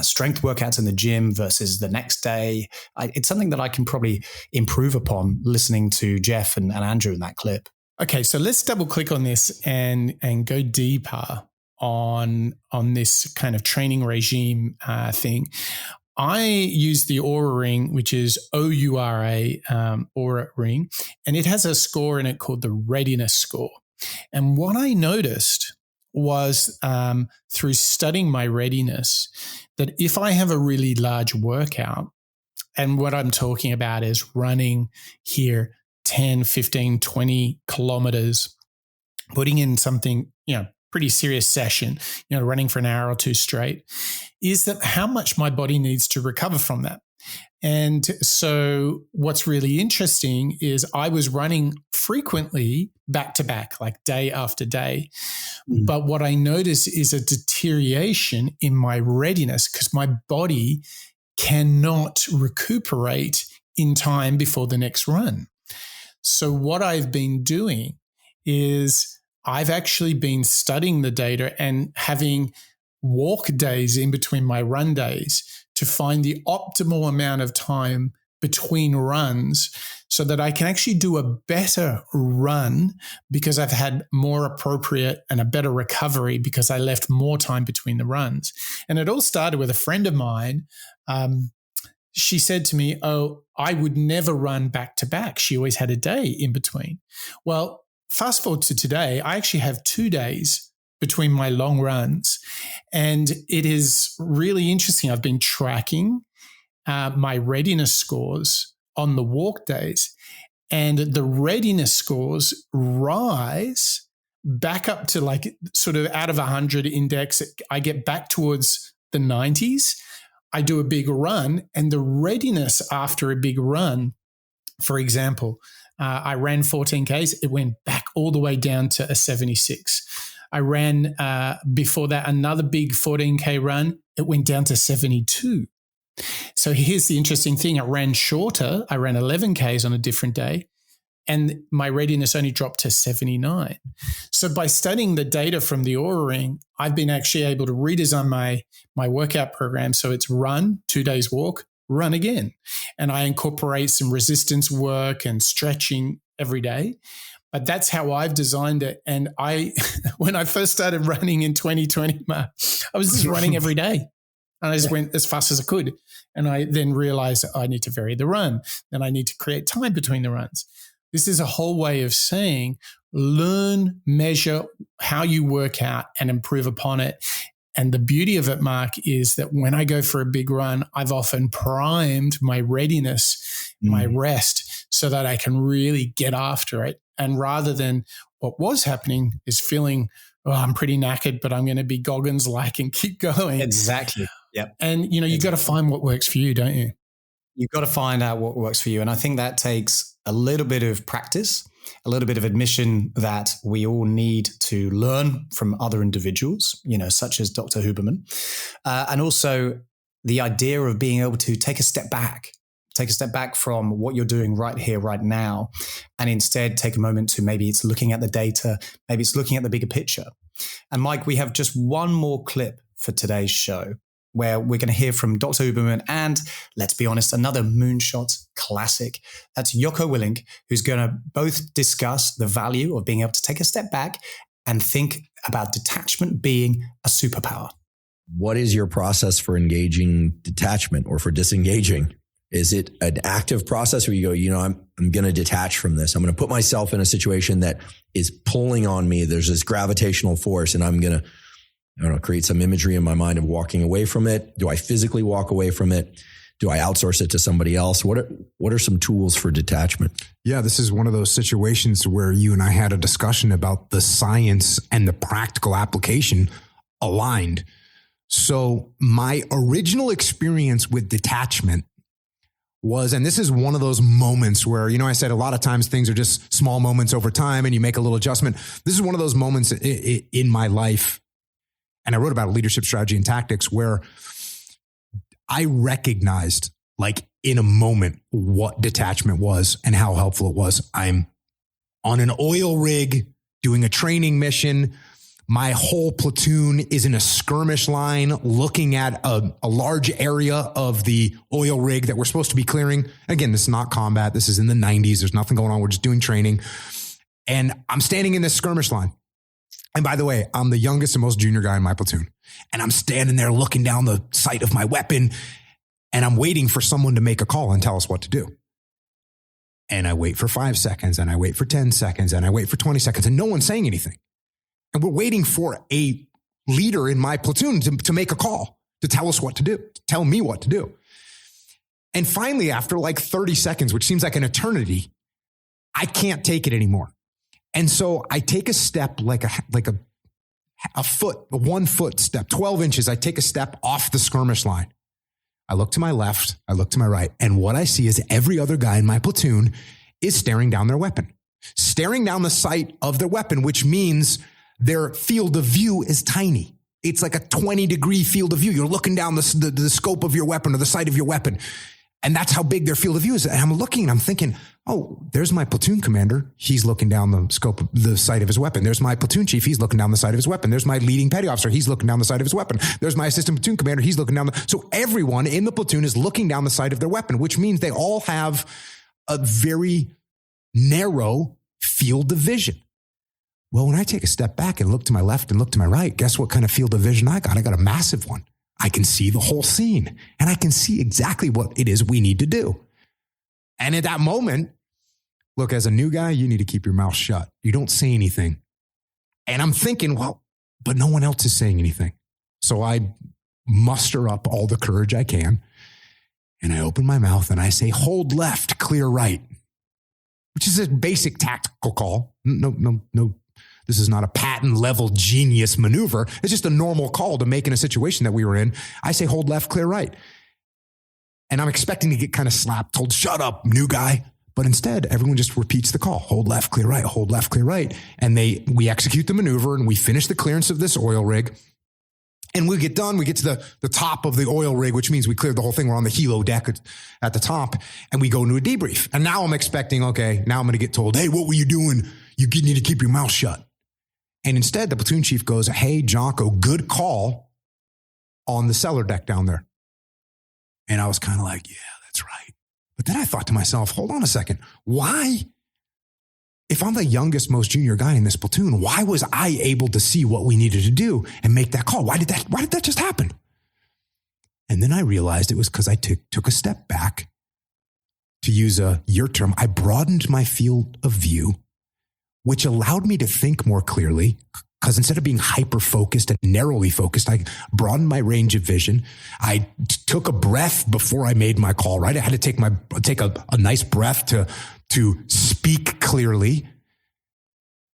[SPEAKER 2] strength workouts in the gym versus the next day. It's something that I can probably improve upon listening to Jeff and Andrew in that clip.
[SPEAKER 1] Okay, so let's double click on this and go deeper on this kind of training regime thing. I use the Oura Ring, which is OURA, Oura Ring, and it has a score in it called the readiness score. And what I noticed was through studying my readiness that if I have a really large workout, and what I'm talking about is running here 10, 15, 20 kilometers, putting in something, pretty serious session, running for an hour or two straight, is that how much my body needs to recover from that. And so what's really interesting is I was running frequently back to back, like day after day. But what I noticed is a deterioration in my readiness because my body cannot recuperate in time before the next run. So what I've been doing is I've actually been studying the data and having walk days in between my run days to find the optimal amount of time between runs so that I can actually do a better run because I've had more appropriate and a better recovery because I left more time between the runs. And it all started with a friend of mine. She said to me, I would never run back to back. She always had a day in between. Well, fast forward to today, I actually have 2 days between my long runs. And it is really interesting. I've been tracking my readiness scores on the walk days, and the readiness scores rise back up to like sort of out of 100 index. I get back towards the 90s. I do a big run, and the readiness after a big run, for example, I ran 14 Ks. It went back all the way down to a 76. I ran before that another big 14K run. It went down to 72. So here's the interesting thing. I ran shorter. I ran 11 Ks on a different day, and my readiness only dropped to 79. So by studying the data from the Oura Ring, I've been actually able to redesign my workout program. So it's run, 2 days walk, run again. And I incorporate some resistance work and stretching every day. But that's how I've designed it. And when I first started running in 2020, I was just running every day. And I just went as fast as I could. And I then realized I need to vary the run. Then I need to create time between the runs. This is a whole way of saying, learn, measure how you work out and improve upon it. And the beauty of it, Mark, is that when I go for a big run, I've often primed my readiness, my rest, so that I can really get after it. And rather than what was happening is feeling, I'm pretty knackered, but I'm going to be Goggins-like and keep going.
[SPEAKER 2] Exactly. Yep.
[SPEAKER 1] And, you've got to find what works for you, don't you?
[SPEAKER 2] You've got to find out what works for you. And I think that takes a little bit of practice, a little bit of admission that we all need to learn from other individuals, such as Dr. Huberman. And also the idea of being able to take a step back, take a step back from what you're doing right here, right now, and instead take a moment to maybe it's looking at the data, maybe it's looking at the bigger picture. And Mike, we have just one more clip for today's show where we're going to hear from Dr. Huberman and, let's be honest, another Moonshot classic. That's Jocko Willink, who's going to both discuss the value of being able to take a step back and think about detachment being a superpower.
[SPEAKER 5] What is your process for engaging detachment or for disengaging? Is it an active process where you go, I'm going to detach from this. I'm going to put myself in a situation that is pulling on me. There's this gravitational force and I'm going to, create some imagery in my mind of walking away from it. Do I physically walk away from it? Do I outsource it to somebody else? What are some tools for detachment?
[SPEAKER 7] Yeah, this is one of those situations where you and I had a discussion about the science and the practical application aligned. So my original experience with detachment was, and this is one of those moments where, I said a lot of times things are just small moments over time and you make a little adjustment. This is one of those moments in my life. And I wrote about leadership strategy and tactics where I recognized, like in a moment, what detachment was and how helpful it was. I'm on an oil rig doing a training mission. My whole platoon is in a skirmish line looking at a large area of the oil rig that we're supposed to be clearing. Again, this is not combat. This is in the 90s. There's nothing going on. We're just doing training. And I'm standing in this skirmish line. And by the way, I'm the youngest and most junior guy in my platoon. And I'm standing there looking down the sight of my weapon and I'm waiting for someone to make a call and tell us what to do. And I wait for 5 seconds and I wait for 10 seconds and I wait for 20 seconds and no one's saying anything. And we're waiting for a leader in my platoon to make a call, to tell us what to do, to tell me what to do. And finally, after like 30 seconds, which seems like an eternity, I can't take it anymore. And so I take a step like a foot, a 1 foot step, 12 inches. I take a step off the skirmish line. I look to my left, I look to my right. And what I see is every other guy in my platoon is staring down their weapon, staring down the sight of their weapon, which means their field of view is tiny. It's like a 20-degree field of view. You're looking down the scope of your weapon or the sight of your weapon. And that's how big their field of view is. And I'm looking and I'm thinking, oh, there's my platoon commander. He's looking down the scope of the sight of his weapon. There's my platoon chief. He's looking down the sight of his weapon. There's my leading petty officer. He's looking down the sight of his weapon. There's my assistant platoon commander. He's looking down. So everyone in the platoon is looking down the sight of their weapon, which means they all have a very narrow field of vision. Well, when I take a step back and look to my left and look to my right, guess what kind of field of vision I got? I got a massive one. I can see the whole scene and I can see exactly what it is we need to do. And at that moment, look, as a new guy, you need to keep your mouth shut. You don't say anything. And I'm thinking, well, but no one else is saying anything. So I muster up all the courage I can and I open my mouth and I say, hold left, clear right, which is a basic tactical call. No. This is not a patent level genius maneuver. It's just a normal call to make in a situation that we were in. I say, hold left, clear right. And I'm expecting to get kind of slapped, told, shut up, new guy. But instead, everyone just repeats the call. Hold left, clear right, hold left, clear right. And we execute the maneuver and we finish the clearance of this oil rig. And we get done. We get to the top of the oil rig, which means we cleared the whole thing. We're on the helo deck at the top and we go into a debrief. And now I'm expecting, okay, now I'm going to get told, hey, what were you doing? You need to keep your mouth shut. And instead, the platoon chief goes, hey, Jocko, good call on the cellar deck down there. And I was kind of like, yeah, that's right. But then I thought to myself, hold on a second. Why? If I'm the youngest, most junior guy in this platoon, why was I able to see what we needed to do and make that call? Why did that just happen? And then I realized it was because I took a step back. To use your term, I broadened my field of view, which allowed me to think more clearly, because instead of being hyper-focused and narrowly focused, I broadened my range of vision. I took a breath before I made my call, right? I had to take a nice breath to speak clearly.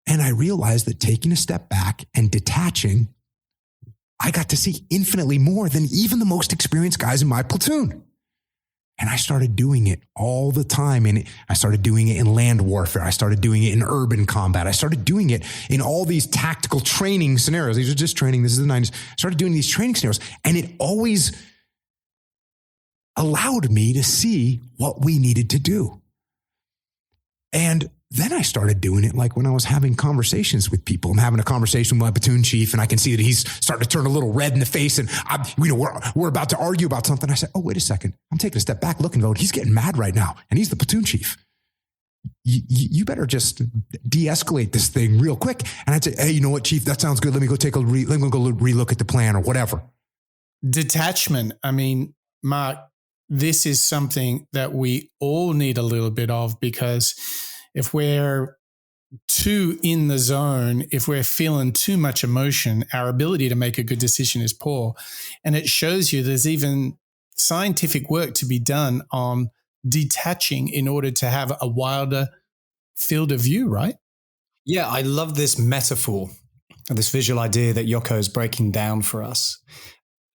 [SPEAKER 7] And I realized that taking a step back and detaching, I got to see infinitely more than even the most experienced guys in my platoon. And I started doing it all the time. And I started doing it in land warfare. I started doing it in urban combat. I started doing it in all these tactical training scenarios. These are just training. This is the 90s. I started doing these training scenarios. And it always, allowed me to see what we needed to do. And then I started doing it like when I was having conversations with people. I'm having a conversation with my platoon chief, and I can see that he's starting to turn a little red in the face, and we're about to argue about something. I said, oh, wait a second. I'm taking a step back, looking, going, he's getting mad right now, and he's the platoon chief. You better just de-escalate this thing real quick. And I'd say, hey, you know what, chief, that sounds good. Let me go relook at the plan or whatever.
[SPEAKER 1] Detachment. I mean, Mark, this is something that we all need a little bit of, because if we're too in the zone, if we're feeling too much emotion, our ability to make a good decision is poor. And it shows you there's even scientific work to be done on detaching in order to have a wilder field of view, right?
[SPEAKER 2] Yeah, I love this metaphor, this visual idea that Yoko is breaking down for us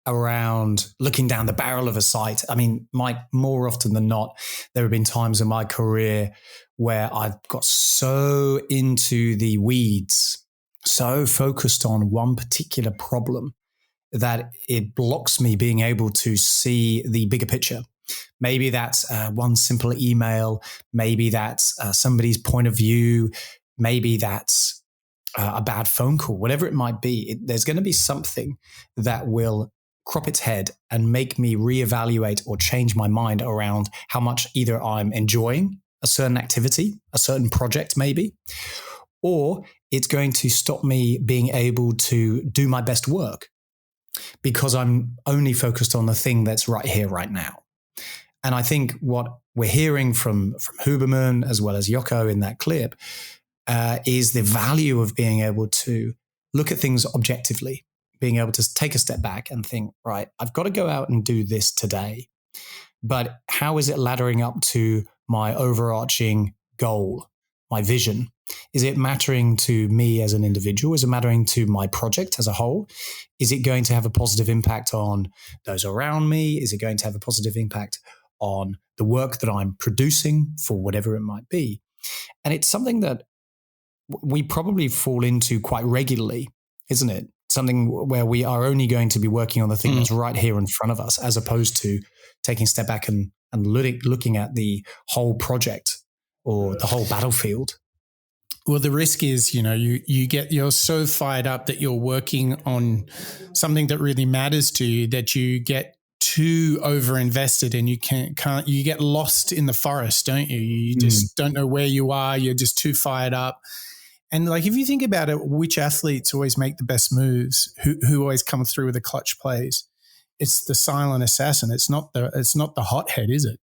[SPEAKER 2] around looking down the barrel of a sight. I mean, Mike, more often than not, there have been times in my career where I've got so into the weeds, so focused on one particular problem that it blocks me being able to see the bigger picture. Maybe that's one simple email. Maybe that's somebody's point of view. Maybe that's a bad phone call, whatever it might be. There's going to be something that will crop its head and make me reevaluate or change my mind around how much either I'm enjoying a certain activity, a certain project maybe, or it's going to stop me being able to do my best work because I'm only focused on the thing that's right here, right now. And I think what we're hearing from Huberman as well as Yoko in that clip is the value of being able to look at things objectively, being able to take a step back and think, right, I've got to go out and do this today, but how is it laddering up to my overarching goal, my vision? Is it mattering to me as an individual? Is it mattering to my project as a whole? Is it going to have a positive impact on those around me? Is it going to have a positive impact on the work that I'm producing for whatever it might be? And it's something that we probably fall into quite regularly, isn't it? Something where we are only going to be working on the thing that's right here in front of us, as opposed to taking a step back and looking at the whole project or the whole battlefield.
[SPEAKER 1] Well, the risk is, you're so fired up that you're working on something that really matters to you that you get too over invested and you get lost in the forest, don't you? You just don't know where you are. You're just too fired up. And like, if you think about it, which athletes always make the best moves? Who always come through with the clutch plays? It's the silent assassin. It's not the hothead, is it?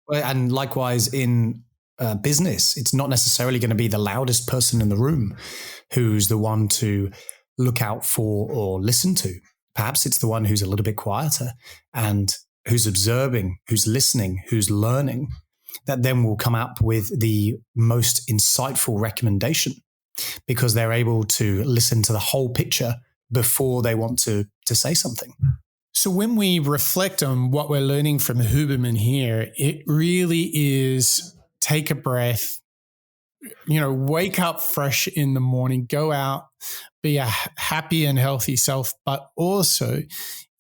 [SPEAKER 2] Well, and likewise in business, it's not necessarily going to be the loudest person in the room who's the one to look out for or listen to. Perhaps it's the one who's a little bit quieter and who's observing, who's listening, who's learning, that then will come up with the most insightful recommendation, because they're able to listen to the whole picture before they want to say something.
[SPEAKER 1] So when we reflect on what we're learning from Huberman here, it really is take a breath, wake up fresh in the morning, go out, be a happy and healthy self. But also,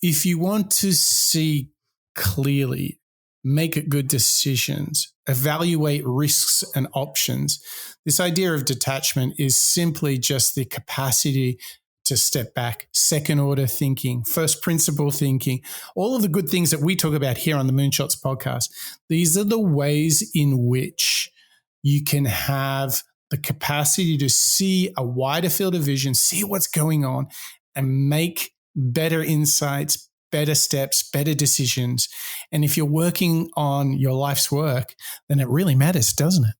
[SPEAKER 1] if you want to see clearly, make good decisions, evaluate risks and options, this idea of detachment is simply just the capacity to step back, second order thinking, first principle thinking, all of the good things that we talk about here on the Moonshots podcast. These are the ways in which you can have the capacity to see a wider field of vision, see what's going on, and make better insights, better steps, better decisions. And if you're working on your life's work, then it really matters, doesn't it?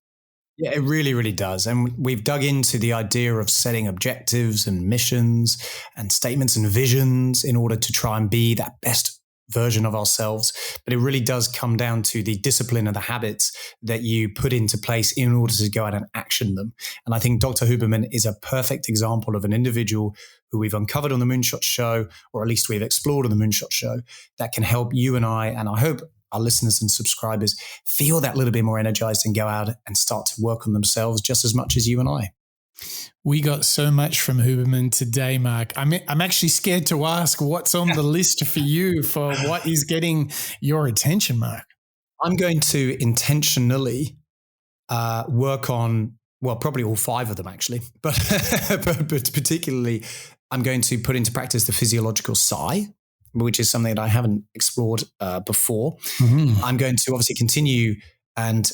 [SPEAKER 2] Yeah, it really, really does. And we've dug into the idea of setting objectives and missions and statements and visions in order to try and be that best version of ourselves. But it really does come down to the discipline and the habits that you put into place in order to go out and action them. And I think Dr. Huberman is a perfect example of an individual who we've uncovered on the Moonshot Show, or at least we've explored on the Moonshot Show, that can help you and I hope our listeners and subscribers feel that little bit more energized and go out and start to work on themselves just as much as you and I.
[SPEAKER 1] We got so much from Huberman today, Mark. I'm actually scared to ask what's on the list for you for what is getting your attention, Mark.
[SPEAKER 2] I'm going to intentionally work on, well, probably all 5 of them actually, but particularly I'm going to put into practice the physiological sigh, which is something that I haven't explored before. Mm-hmm. I'm going to obviously continue and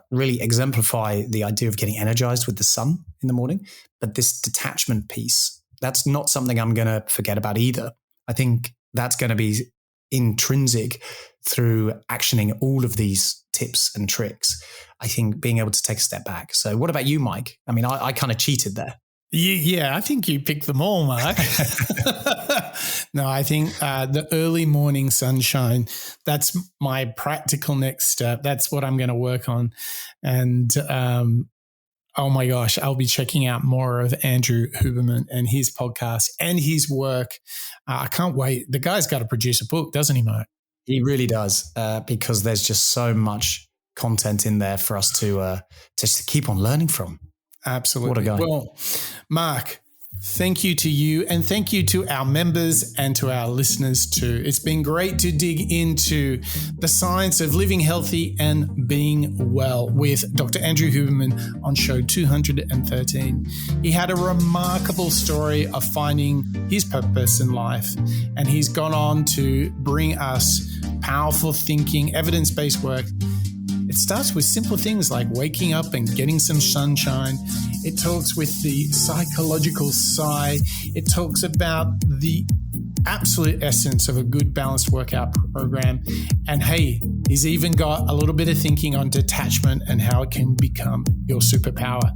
[SPEAKER 2] really exemplify the idea of getting energized with the sun in the morning. But this detachment piece, that's not something I'm going to forget about either. I think that's going to be intrinsic through actioning all of these tips and tricks. I think being able to take a step back. So what about you, Mike? I mean, I kind of cheated there.
[SPEAKER 1] Yeah, I think you picked them all, Mark. No, I think the early morning sunshine, that's my practical next step. That's what I'm going to work on. And oh my gosh, I'll be checking out more of Andrew Huberman and his podcast and his work. I can't wait. The guy's got to produce a book, doesn't he, Mark?
[SPEAKER 2] He really does, because there's just so much content in there for us to keep on learning from.
[SPEAKER 1] Absolutely.
[SPEAKER 2] What a guy.
[SPEAKER 1] Well, Mark, thank you to you, and thank you to our members and to our listeners too. It's been great to dig into the science of living healthy and being well with Dr. Andrew Huberman on show 213. He had a remarkable story of finding his purpose in life, and he's gone on to bring us powerful thinking, evidence-based work. It starts with simple things like waking up and getting some sunshine. It talks with the psychological sigh. It talks about the absolute essence of a good balanced workout program. And hey, he's even got a little bit of thinking on detachment and how it can become your superpower.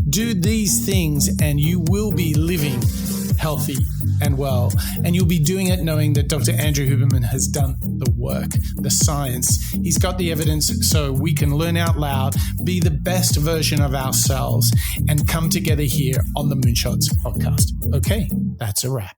[SPEAKER 1] Do these things and you will be living healthy and well. And you'll be doing it knowing that Dr. Andrew Huberman has done the work, the science. He's got the evidence so we can learn out loud, be the best version of ourselves, and come together here on the Moonshots podcast. Okay, that's a wrap.